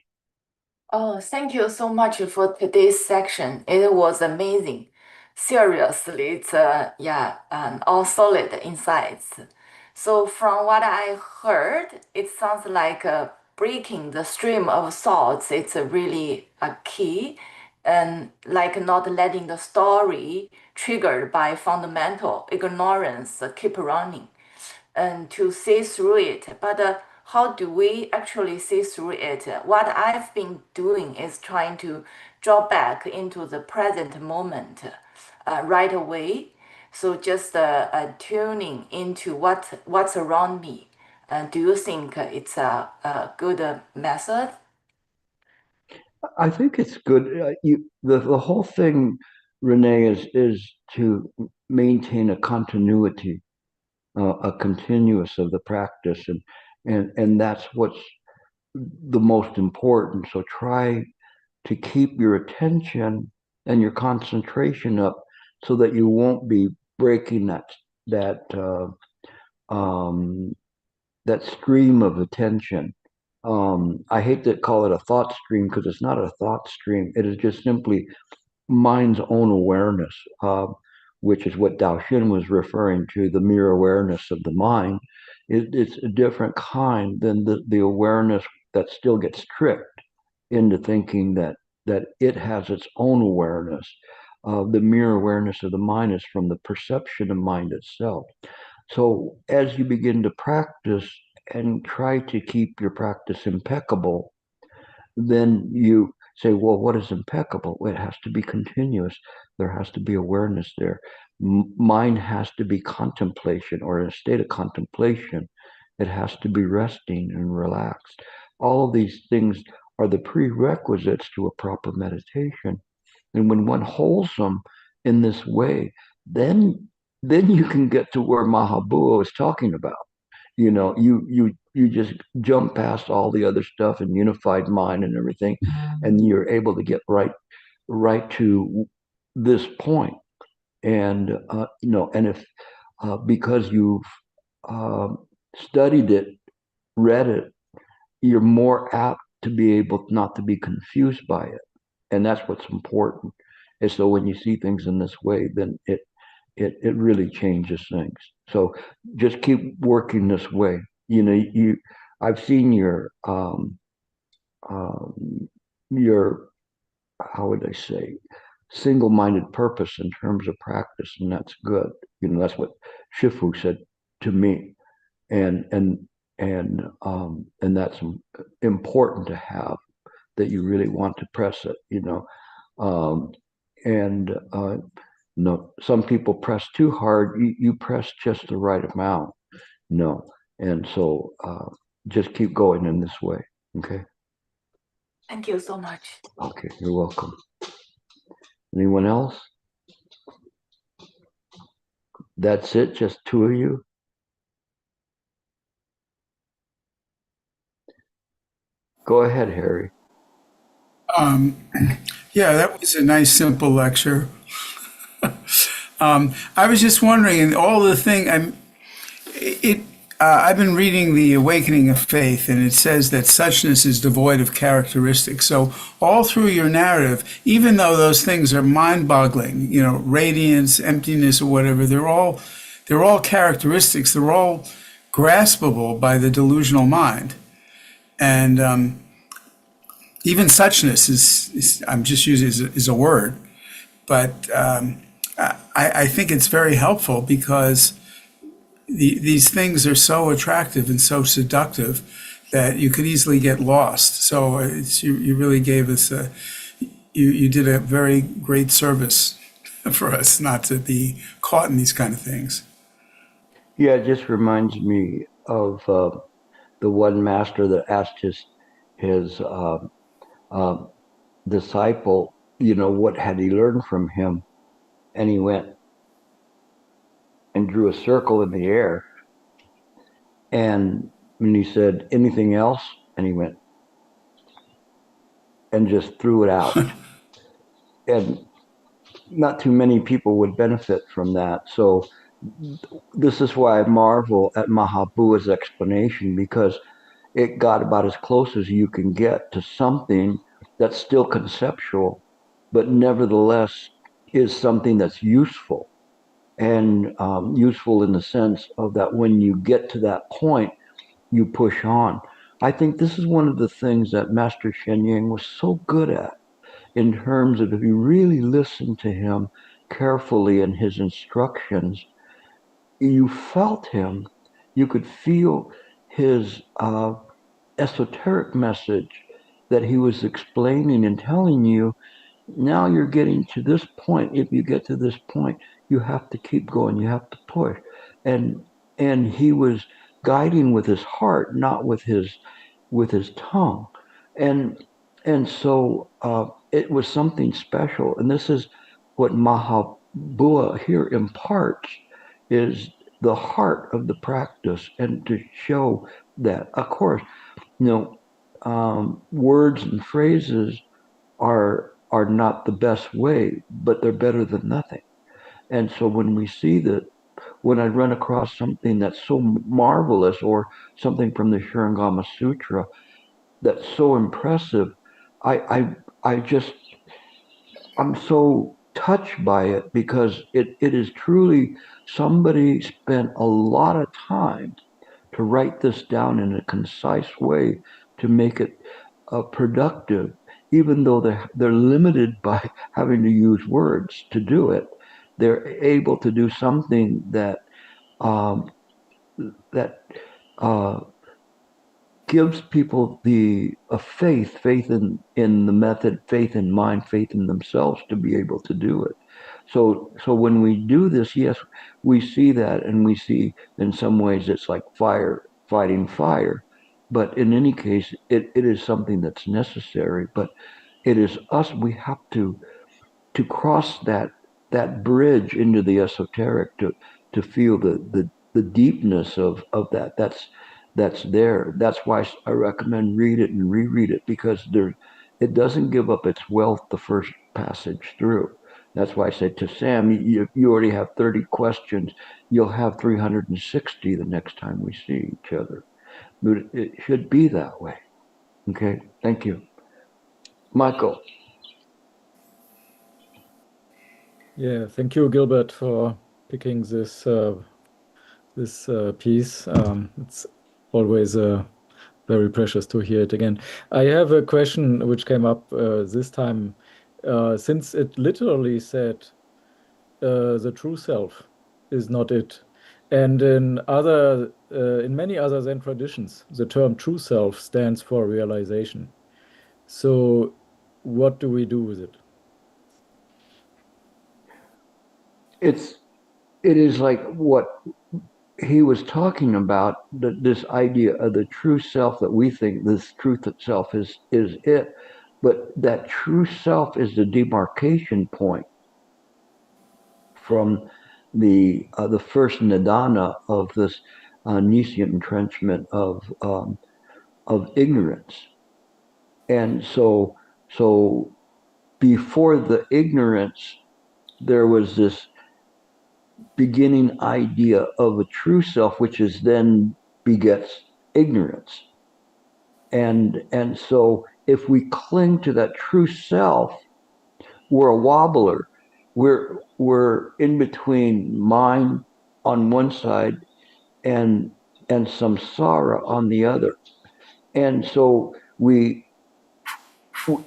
Oh, thank you so much for today's section. It was amazing. Seriously, it's all solid insights. So from what I heard, it sounds like breaking the stream of thoughts. It's really a key, and like not letting the story triggered by fundamental ignorance keep running and to see through it. But how do we actually see through it? What I've been doing is trying to draw back into the present moment right away. So just tuning into what's around me, Do you think it's a good method? I think it's good. The whole thing, Renee, is to maintain a continuity, a continuous of the practice, and that's what's the most important. So try to keep your attention and your concentration up, so that you won't be breaking that um, that stream of attention. I hate to call it a thought stream, because it's not a thought stream. It is just simply mind's own awareness, which is what Dao Xin was referring to, the mere awareness of the mind. It's a different kind than the awareness that still gets tricked into thinking that it has its own awareness. The mere awareness of the mind is from the perception of mind itself. So as you begin to practice and try to keep your practice impeccable, then you say, well, what is impeccable? It has to be continuous. There has to be awareness there. Mind has to be contemplation, or in a state of contemplation. It has to be resting and relaxed. All of these things are the prerequisites to a proper meditation. And when one holds them in this way, then you can get to where Mahabua is talking about. You just jump past all the other stuff and unified mind and everything, and you're able to get right to this point. And and if because you've uh, studied it, read it, you're more apt to be able not to be confused by it. And that's what's important. And so when you see things in this way, then it really changes things. So just keep working this way. I've seen your how would I say, single-minded purpose in terms of practice, and that's good. That's what Shifu said to me, and and and that's important to have, that you really want to press it. Um, and no, some people press too hard. You press just the right amount. No, and so just keep going in this way. Okay. Thank you so much. Okay, you're welcome. Anyone else? That's it. Just two of you. Go ahead, Harry. Yeah, that was a nice, simple lecture. I was just wondering, all the thing I've been reading The Awakening of Faith, and it says that suchness is devoid of characteristics. So all through your narrative, even though those things are mind-boggling, radiance, emptiness, or whatever, they're all characteristics. They're all graspable by the delusional mind, and even suchness is I'm just using is a word, but I think it's very helpful, because these things are so attractive and so seductive that you could easily get lost. So you really gave us you did a very great service for us not to be caught in these kind of things. Yeah, it just reminds me of the one master that asked his uh, disciple, what had he learned from him, and he went and drew a circle in the air, and when he said, anything else, and he went and just threw it out. And not too many people would benefit from that. So this is why I marvel at Mahabua's explanation, because it got about as close as you can get to something that's still conceptual, but nevertheless is something that's useful, and useful in the sense of that when you get to that point, you push on. I think this is one of the things that Master Sheng was so good at, in terms of, if you really listen to him carefully in his instructions, you felt him, you could feel his esoteric message that he was explaining and telling you. Now you're getting to this point. If you get to this point, you have to keep going. You have to push. And he was guiding with his heart, not with his tongue. And so it was something special. And this is what Mahabua here imparts, is the heart of the practice, and to show that, of course, words and phrases are not the best way, but they're better than nothing. And so when we see that, when I run across something that's so marvelous, or something from the Shurangama Sutra that's so impressive, I just, I'm so touched by it, because it is truly, somebody spent a lot of time to write this down in a concise way, to make it productive, even though they're limited by having to use words to do it. They're able to do something that um, that uh, gives people a faith in the method, faith in mind, faith in themselves to be able to do it. So when we do this, yes, we see that, and we see, in some ways, it's like fire fighting fire. But in any case, it is something that's necessary. But it is us, we have to cross that bridge into the esoteric, to feel the deepness of that. That's there. That's why I recommend read it and reread it, because it doesn't give up its wealth the first passage through. That's why I said to Sam, you already have 30 questions. You'll have 360 the next time we see each other. But it should be that way. Okay, thank you. Michael. Yeah, thank you, Gilbert, for picking this piece. It's always very precious to hear it again. I have a question which came up this time, since it literally said the true self is not it, and in many other Zen traditions, the term true self stands for realization. So, what do we do with it? It is like what he was talking about, this idea of the true self, that we think this truth itself is it, but that true self is the demarcation point from the first nidana of this Niscent entrenchment of ignorance. And so before the ignorance, there was this beginning idea of a true self, which is then begets ignorance. And so if we cling to that true self, we're a wobbler. We're in between mind on one side and samsara on the other. And so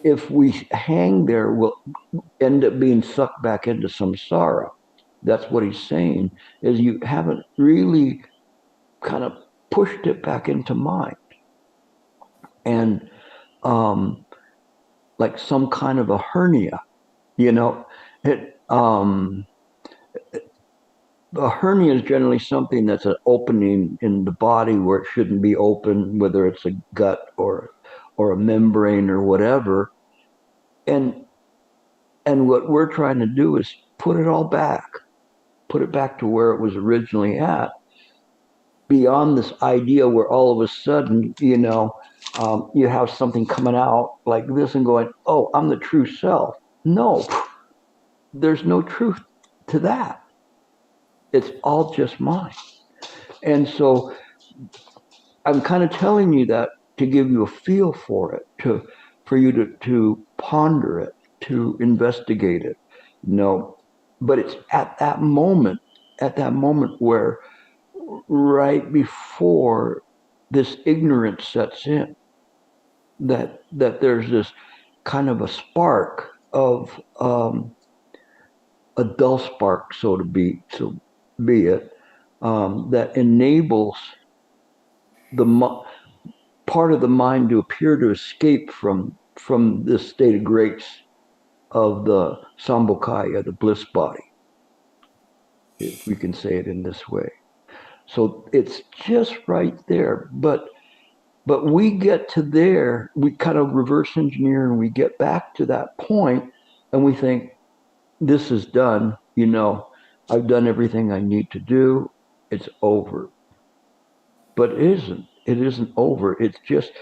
if we hang there, we'll end up being sucked back into samsara. That's what he's saying, is you haven't really kind of pushed it back into mind. And like some kind of a hernia, a hernia is generally something that's an opening in the body where it shouldn't be open, whether it's a gut or a membrane or whatever. And what we're trying to do is put it all back, put it back to where it was originally at, beyond this idea where all of a sudden, you have something coming out like this and going, oh, I'm the true self. No, there's no truth to that. It's all just mine. And so I'm kind of telling you that to give you a feel for it, for you to ponder it, to investigate it. But it's at that moment where, right before this ignorance sets in, that there's this kind of a spark of a dull spark, so to be it, that enables the part of the mind to appear to escape from this state of grace of the Sambhogakaya, the bliss body, if we can say it in this way. So it's just right there. But we get to there, we kind of reverse engineer and we get back to that point and we think, this is done, I've done everything I need to do. It's over. But it isn't. It isn't over. It's just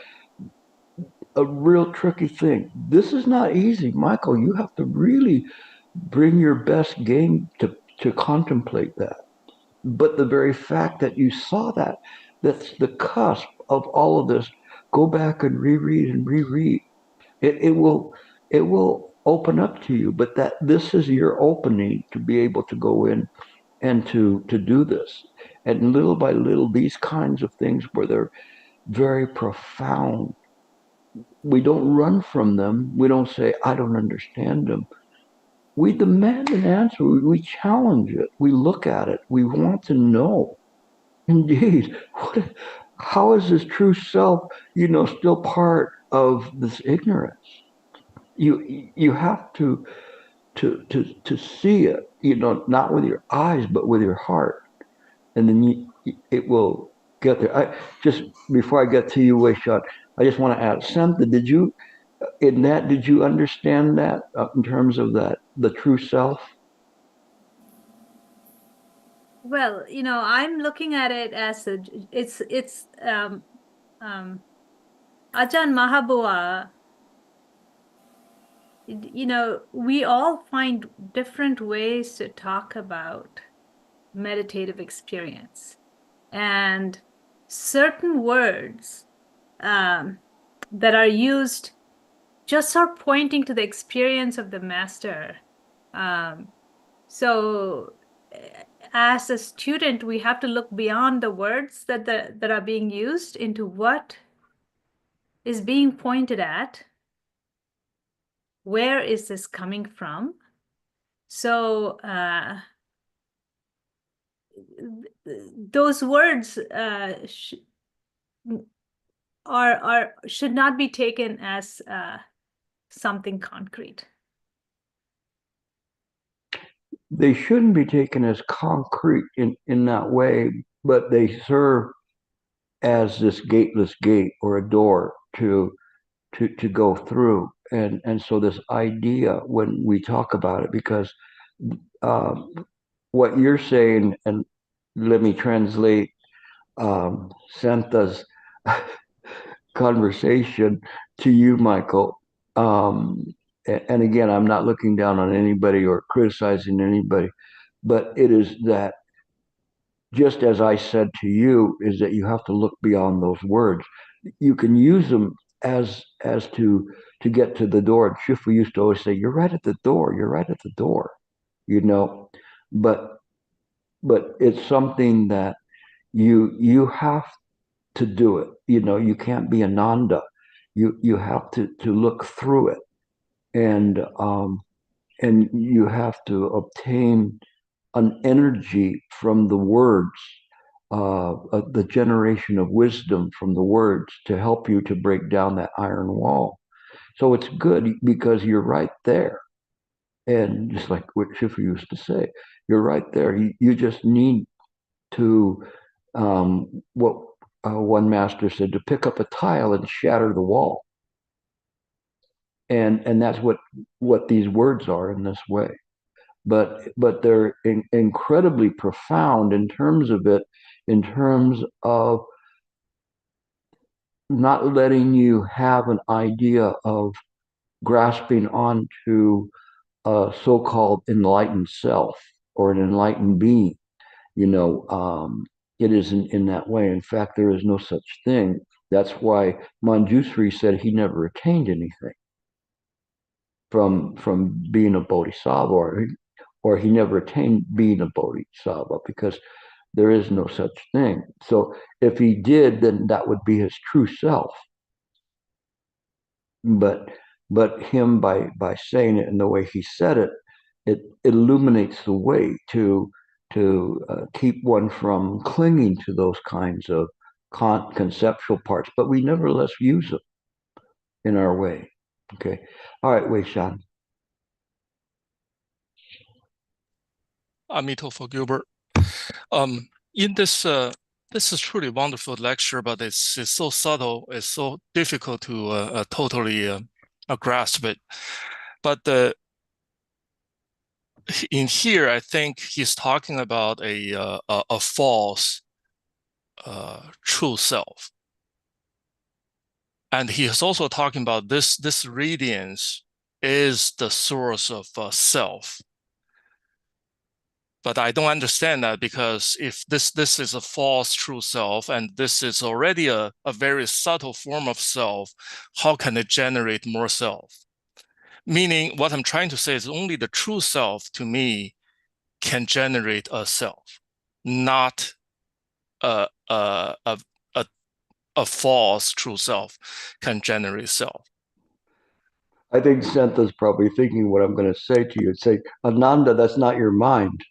a real tricky thing. This is not easy, Michael. You have to really bring your best game to contemplate that. But the very fact that you saw that, that's the cusp of all of this. Go back and reread and reread. It will open up to you. But that this is your opening to be able to go in and to do this. And little by little, these kinds of things where they're very profound, we don't run from them. We don't say, I don't understand them. We demand an answer. We challenge it. We look at it. We want to know. Indeed, how is this true self, still part of this ignorance? You have to see it, not with your eyes, but with your heart, and then it will get there. Just before I get to you, Wei Shan, I just want to add, Santa, did you understand that in terms of the true self? Well, I'm looking at it as it's Ajahn Mahabua. We all find different ways to talk about meditative experience, and certain words that are used just are pointing to the experience of the master. So as a student, we have to look beyond the words that are being used into what is being pointed at. Where is this coming from? So those words should not be taken as something concrete. They shouldn't be taken as concrete in that way, but they serve as this gateless gate or a door to go through. And so this idea, when we talk about it, because what you're saying, and let me translate Santa's conversation to you, Michael. And again, I'm not looking down on anybody or criticizing anybody, but it is that, just as I said to you, is that you have to look beyond those words. You can use them as to get to the door. Shifu used to always say, "You're right at the door. You're right at the door," But it's something that you have to do it. You can't be Ananda. You have to look through it, and you have to obtain an energy from the words, the generation of wisdom from the words to help you to break down that iron wall. So it's good because you're right there. And just like what Shifu used to say, you're right there. You just need to, what one master said, to pick up a tile and shatter the wall. And that's what these words are in this way. But they're incredibly profound in terms of it, in terms of not letting you have an idea of grasping onto a so-called enlightened self or an enlightened being. It isn't in that way. In fact, there is no such thing. That's why Manjusri said he never attained anything from being a bodhisattva, or he never attained being a bodhisattva, because there is no such thing. So if he did, then that would be his true self. But him, by saying it in the way he said it, it illuminates the way to keep one from clinging to those kinds of conceptual parts. But we nevertheless use them in our way. Okay. All right, Wei Shan. Amitofo, Gilbert. in this is truly wonderful lecture, but it's so subtle, it's so difficult to totally grasp it. But in here, I think he's talking about a false true self, and he is also talking about this radiance is the source of self. But I don't understand that, because if this is a false true self, and this is already a very subtle form of self, how can it generate more self? Meaning, what I'm trying to say is only the true self, to me, can generate a self, not a false true self can generate self. I think Santha's probably thinking what I'm going to say to you. It's say, Ananda, that's not your mind.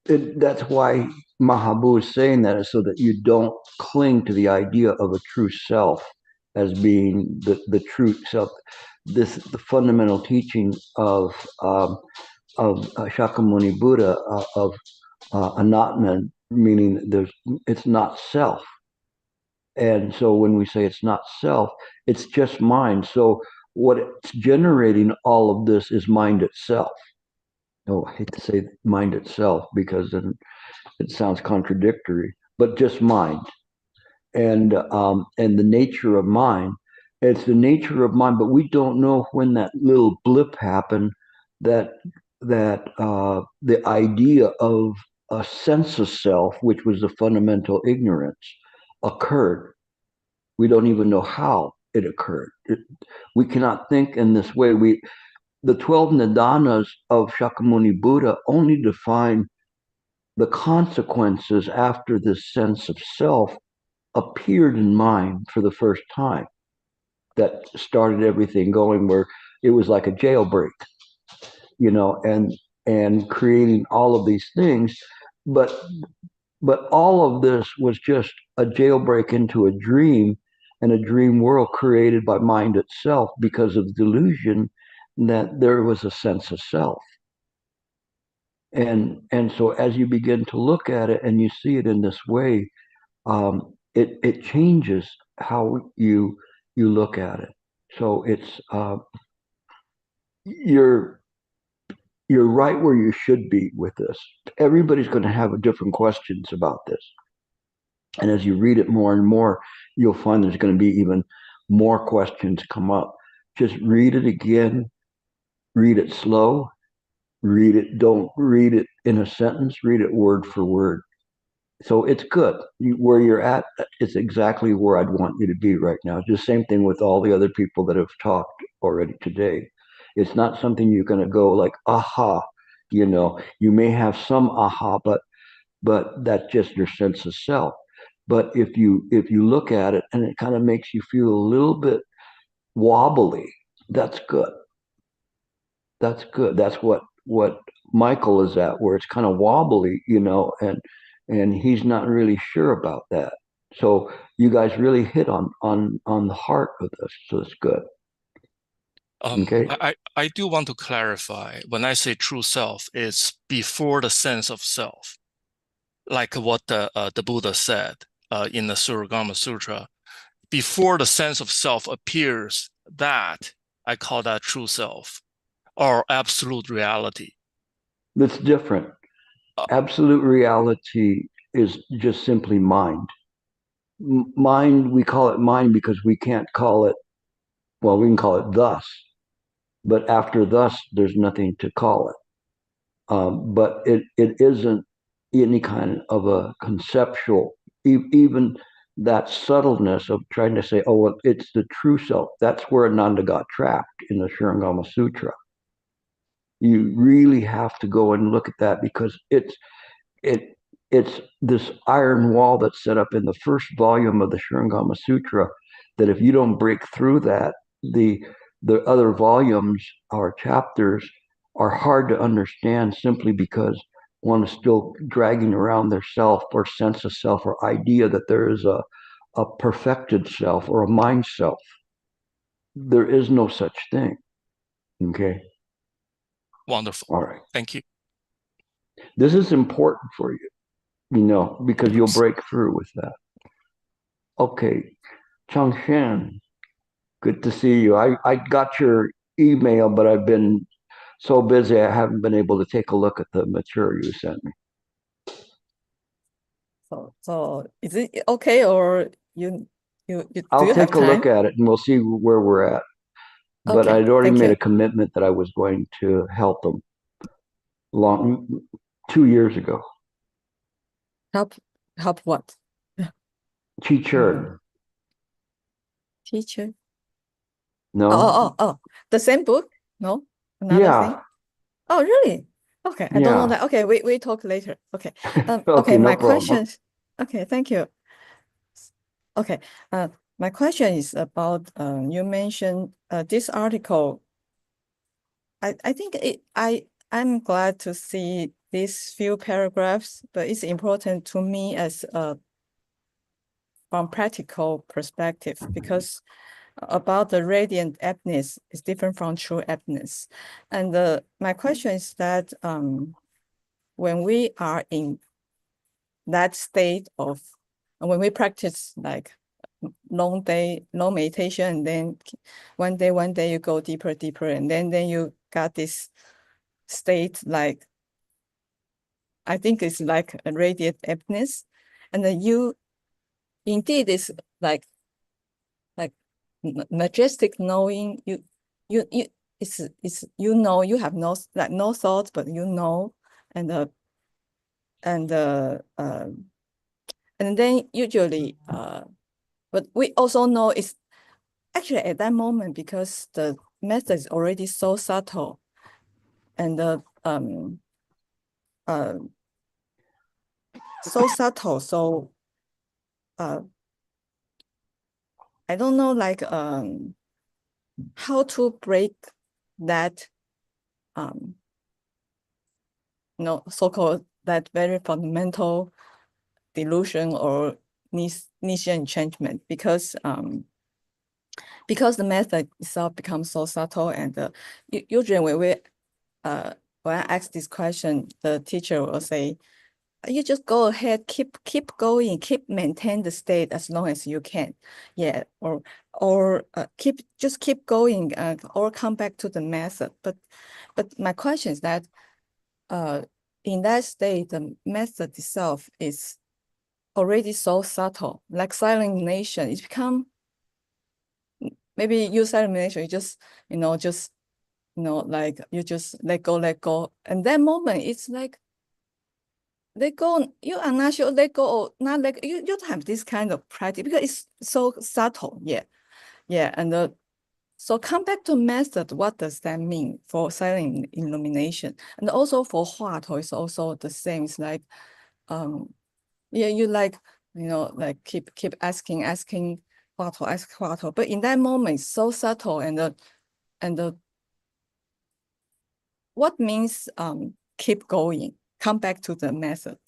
That's why Mahabu is saying that, is so that you don't cling to the idea of a true self as being the true self. The fundamental teaching of Shakyamuni Buddha of Anatman, meaning it's not self. And so when we say it's not self, it's just mind. So what it's generating all of this is mind itself. Oh, I hate to say mind itself because then it sounds contradictory, but just mind. And the nature of mind, it's the nature of mind, but we don't know when that little blip happened, that the idea of a sense of self, which was the fundamental ignorance, occurred. We don't even know how it occurred. We cannot think in this way. The 12 nidanas of Shakyamuni Buddha only define the consequences after this sense of self appeared in mind for the first time. That started everything going, where it was like a jailbreak, and creating all of these things. But all of this was just a jailbreak into a dream, and a dream world created by mind itself because of delusion that there was a sense of self. And so as you begin to look at it and you see it in this way, it changes how you look at it. So it's you're right where you should be with this. Everybody's going to have different questions about this. And as you read it more and more, you'll find there's going to be even more questions come up. Just read it again, read it slow, read it, don't read it in a sentence, read it word for word. So it's good. Where you're at, it's exactly where I'd want you to be right now. Just same thing with all the other people that have talked already today. It's not something you're going to go like, aha, you may have some aha, but that's just your sense of self. But if you look at it and it kind of makes you feel a little bit wobbly, that's good. That's good. That's what Michael is at, where it's kind of wobbly, and he's not really sure about that. So you guys really hit on the heart of this. So it's good. Okay. I do want to clarify, when I say true self, it's before the sense of self, like what the Buddha said in the Suragama Sutra. Before the sense of self appears, that I call that true self or absolute reality. That's different. Absolute reality is just simply mind. Mind, we call it mind because we can't call it, well, we can call it thus, but after thus, there's nothing to call it. But it isn't any kind of a conceptual, even that subtleness of trying to say, oh, well, it's the true self. That's where Ananda got trapped in the Shurangama Sutra. You really have to go and look at that, because it's this iron wall that's set up in the first volume of the Shurangama Sutra, that if you don't break through that, the other volumes or chapters are hard to understand, simply because one is still dragging around their self or sense of self or idea that there is a perfected self or a mind self. There is no such thing. Okay. Wonderful. All right. Thank you. This is important for you, because you'll break through with that. Okay, Changshan, good to see you. I got your email, but I've been so busy I haven't been able to take a look at the material you sent me. So is it okay, or you do I'll you have take a look time? at it and we'll see where we're at. But Okay, I'd already thank made you. a commitment that I was going to help them 2 years ago. Help what? Teacher, Teacher? no? Oh, the same book? No? Another thing? Yeah, Oh, really? Okay, I don't know yeah. that. Okay, we talk later. Okay. Okay, Okay, no my problem. questions. Okay, thank you. Okay, my question is about you mentioned this article. I think I'm glad to see these few paragraphs, but it's important to me as from practical perspective, because about the radiant aptness is different from true aptness. And my question is that when we are in that state of, when we practice like long meditation, and then one day you go deeper, and then you got this state, like I think it's like a radiant aptness, and then you indeed is like majestic knowing. You it's you have no thoughts, but and and then usually but we also know it's actually at that moment, because the method is already so subtle and so subtle. So I don't know, like how to break that so-called that very fundamental delusion or niche enchantment, because the method itself becomes so subtle. And usually when I ask this question, the teacher will say, you just go ahead, keep going, keep maintain the state as long as you can. Yeah, or just keep going, or come back to the method. But my question is that in that state, the method itself is already so subtle, like silent elimination. It's become, maybe you silent elimination, you just like you just let go. And that moment, it's like let go. You are not sure let go or not let go. You don't have this kind of practice because it's so subtle. Yeah. And so come back to method. What does that mean for silent illumination? And also for Huatou, it's also the same. It's like, yeah, you like, like keep asking Huatou, ask Huatou. But in that moment, it's so subtle. And what means keep going? Come back to the method.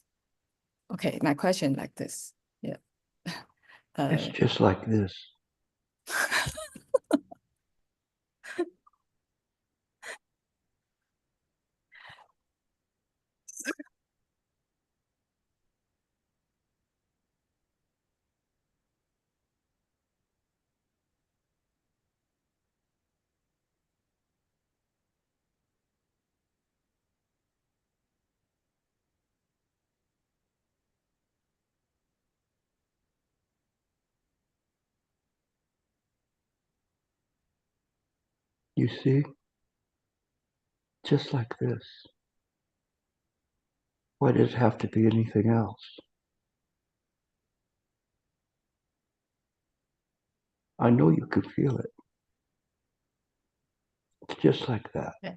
Okay, my question like this. Yeah. It's just like this. You see? Just like this. Why does it have to be anything else? I know you can feel it. It's just like that. Yeah.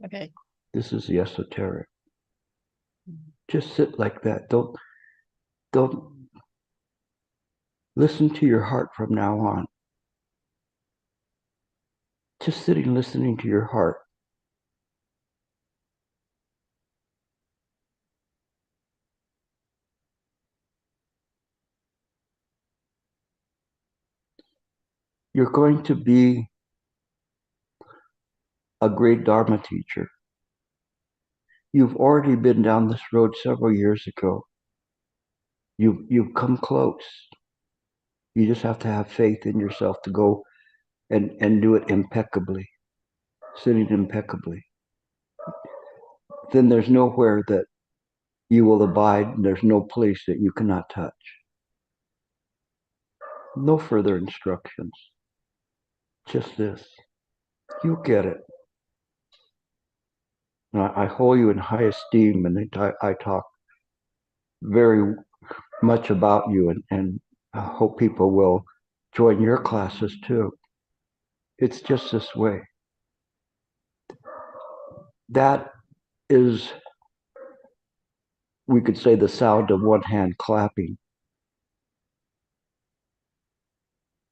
Okay. This is the esoteric. Just sit like that. Don't listen to your heart from now on. Just sitting listening to your heart. You're going to be a great Dharma teacher. You've already been down this road several years ago. You've come close. You just have to have faith in yourself to go and do it impeccably, sitting impeccably. Then there's nowhere that you will abide, and there's no place that you cannot touch. No further instructions. Just this. You get it. I hold you in high esteem, and I talk very much about you, and I hope people will join your classes too. It's just this way. That is, we could say, the sound of one hand clapping.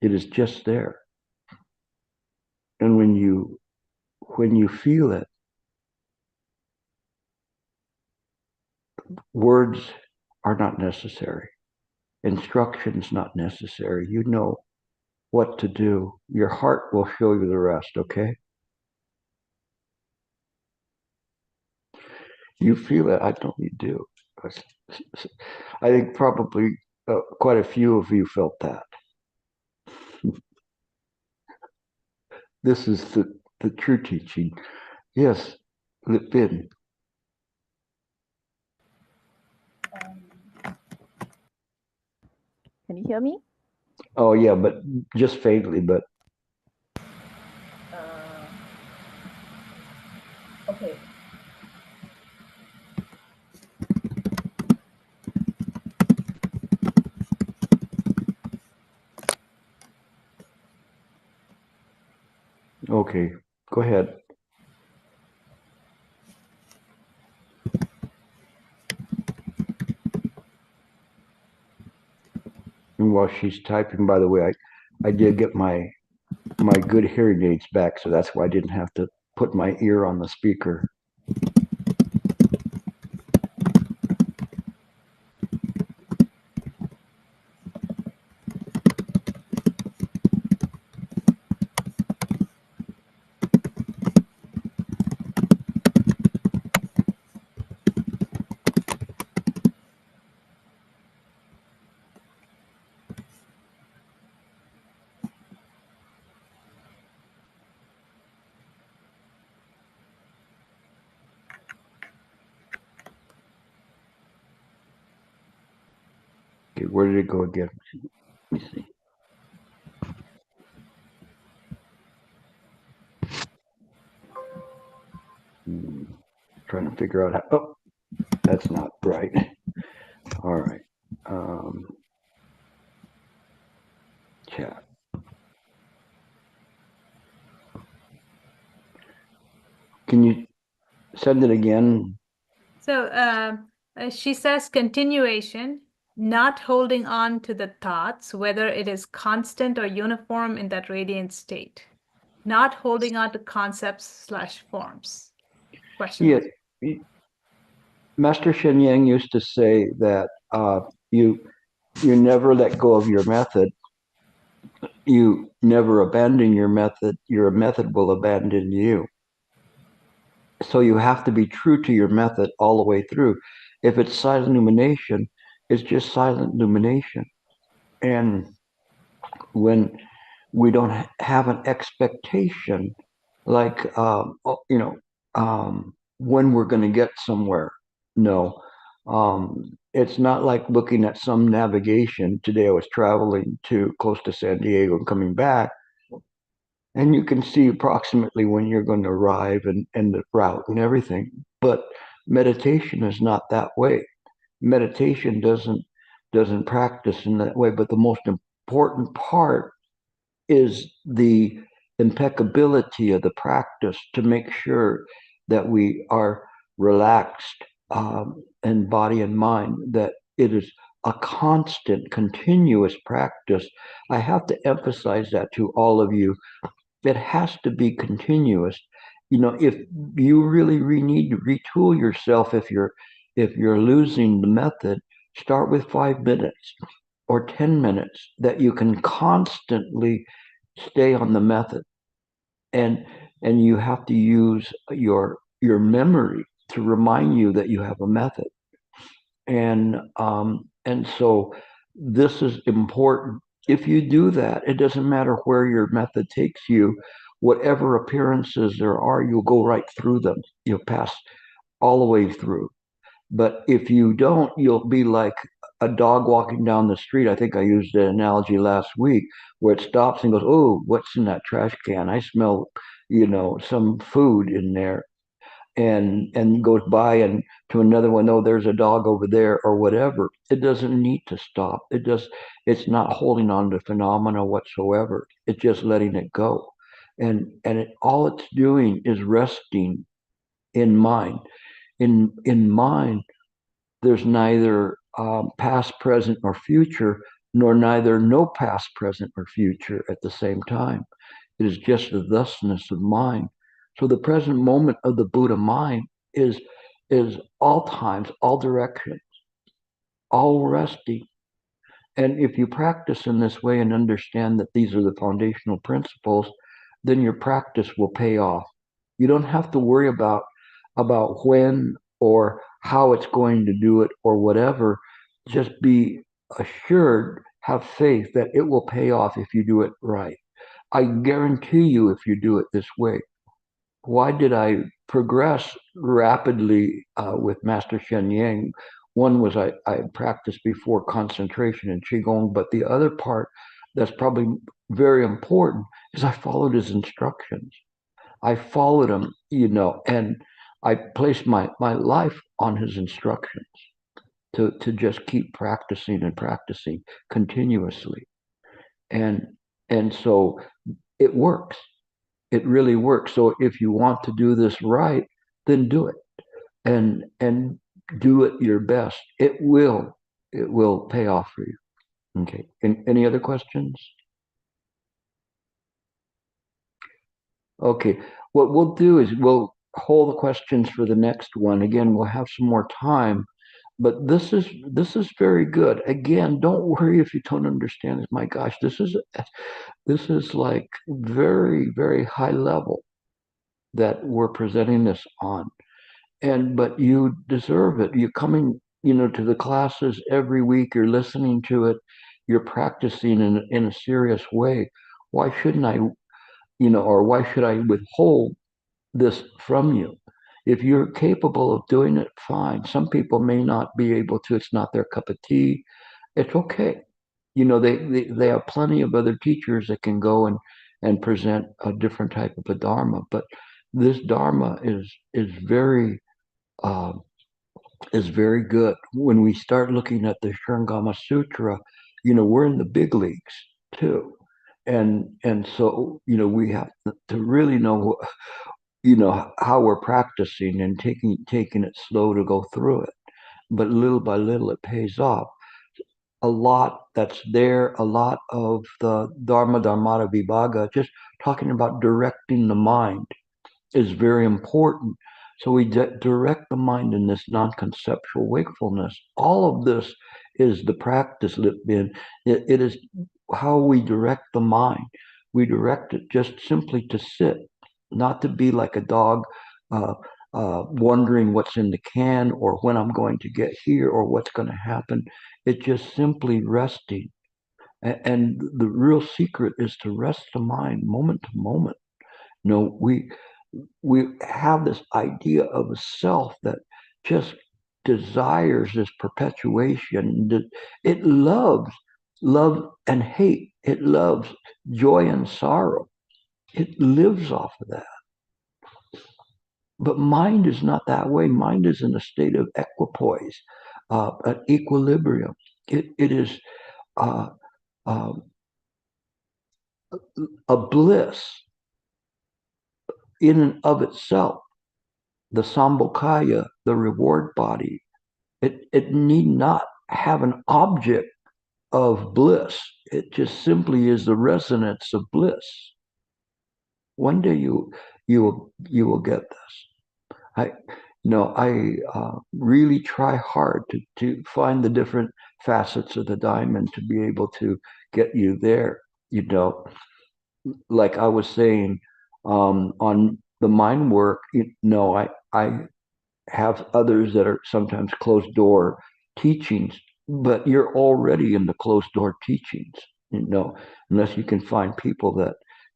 It is just there. And when you feel it, words are not necessary. Instructions not necessary. You know what to do. Your heart will show you the rest, okay? You feel it. I know you do. I think probably quite a few of you felt that. This is the true teaching. Yes, Lipin. Can you hear me? Oh yeah, but just faintly, but Okay. okay. Go ahead. And while she's typing, by the way, I did get my good hearing aids back, so that's why I didn't have to put my ear on the speaker. Okay, where did it go again? Let me see. Trying to figure out how. Oh, that's not right. All right. Chat. Can you send it again? So she says continuation, not holding on to the thoughts, whether it is constant or uniform in that radiant state. Not holding on to concepts/forms. Question. Yeah. Master Shen Yang used to say that you never let go of your method. You never abandon your method. Your method will abandon you. So you have to be true to your method all the way through. If it's silent illumination, it's just silent illumination. And when we don't have an expectation, like when we're going to get somewhere, no. It's not like looking at some navigation. Today I was traveling close to San Diego and coming back, and you can see approximately when you're going to arrive and the route and everything. But meditation is not that way. Meditation doesn't practice in that way. But the most important part is the impeccability of the practice to make sure that we are relaxed in body and mind, that it is a constant, continuous practice. I have to emphasize that to all of you. It has to be continuous. If you really need to retool yourself, if you're losing the method, start with 5 minutes or 10 minutes that you can constantly stay on the method. And you have to use your memory to remind you that you have a method. And so this is important. If you do that, it doesn't matter where your method takes you, whatever appearances there are, you'll go right through them. You'll pass all the way through. But if you don't, you'll be like a dog walking down the street. I think I used the analogy last week where it stops and goes, "Oh, what's in that trash can? I smell, some food in there." And goes by and to another one, "Oh, there's a dog over there," or whatever. It doesn't need to stop. It's not holding on to phenomena whatsoever. It's just letting it go. And all it's doing is resting in mind. In mind, there's neither past, present, or future, nor neither no past, present, or future at the same time. It is just the thusness of mind. So the present moment of the Buddha mind is all times, all directions, all resting. And if you practice in this way and understand that these are the foundational principles, then your practice will pay off. You don't have to worry about when or how it's going to do it or whatever. Just be assured, have faith that it will pay off if you do it right. I guarantee you, if you do it this way. Why did I progress rapidly with Master Sheng? One was I practiced before concentration and Qigong, but the other part that's probably very important is I followed his instructions. I followed him, and I placed my life on his instructions to just keep practicing and practicing continuously. And so it works. It really works. So if you want to do this right, then do it and do it your best. It will pay off for you. Okay. Any other questions? Okay. What we'll do is we'll hold the questions for the next one. Again, we'll have some more time, but this is very good. Again, don't worry if you don't understand it. My gosh, this is like very, very high level that we're presenting this on. But you deserve it. You're coming, to the classes every week, you're listening to it, you're practicing in a serious way. Why shouldn't I, or why should I withhold this from you? If you're capable of doing it, fine. Some people may not be able to, it's not their cup of tea. It's okay. They have plenty of other teachers that can go and present a different type of a Dharma. But this Dharma is very good. When we start looking at the Shurangama Sutra, we're in the big leagues too. And so, we have to really know, how we're practicing and taking it slow to go through it. But little by little, it pays off. A lot that's there, a lot of the Dharma, Dharmata Vibhaga, just talking about directing the mind is very important. So we direct the mind in this non-conceptual wakefulness. All of this is the practice, Lipbin. It is how we direct the mind. We direct it just simply to sit, not to be like a dog wondering what's in the can or when I'm going to get here or what's going to happen. It's just simply resting. And the real secret is to rest the mind moment to moment. We have this idea of a self that just desires this perpetuation. It loves love and hate. It loves joy and sorrow. It lives off of that. But mind is not that way. Mind is in a state of equipoise, an equilibrium. It is uh, a bliss in and of itself. The Sambhogakaya, the reward body, it need not have an object of bliss. It just simply is the resonance of bliss. One day you will get this. I really try hard to find the different facets of the diamond to be able to get you there. Like I was saying, on the mind work, I have others that are sometimes closed door teachings, but you're already in the closed door teachings, unless you can find people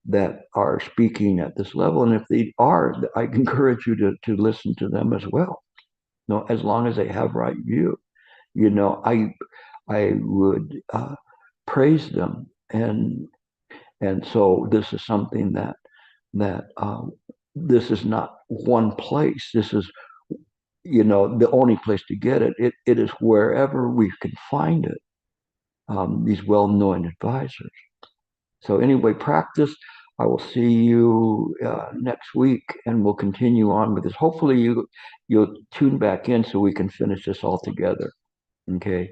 that are speaking at this level. And if they are, I encourage you to listen to them as well. As long as they have right view, I would praise them. And so this is something that this is not one place. This is, the only place to get it. It is wherever we can find it. These well-known advisors. So anyway, practice. I will see you next week, and we'll continue on with this. Hopefully you'll tune back in so we can finish this all together. Okay.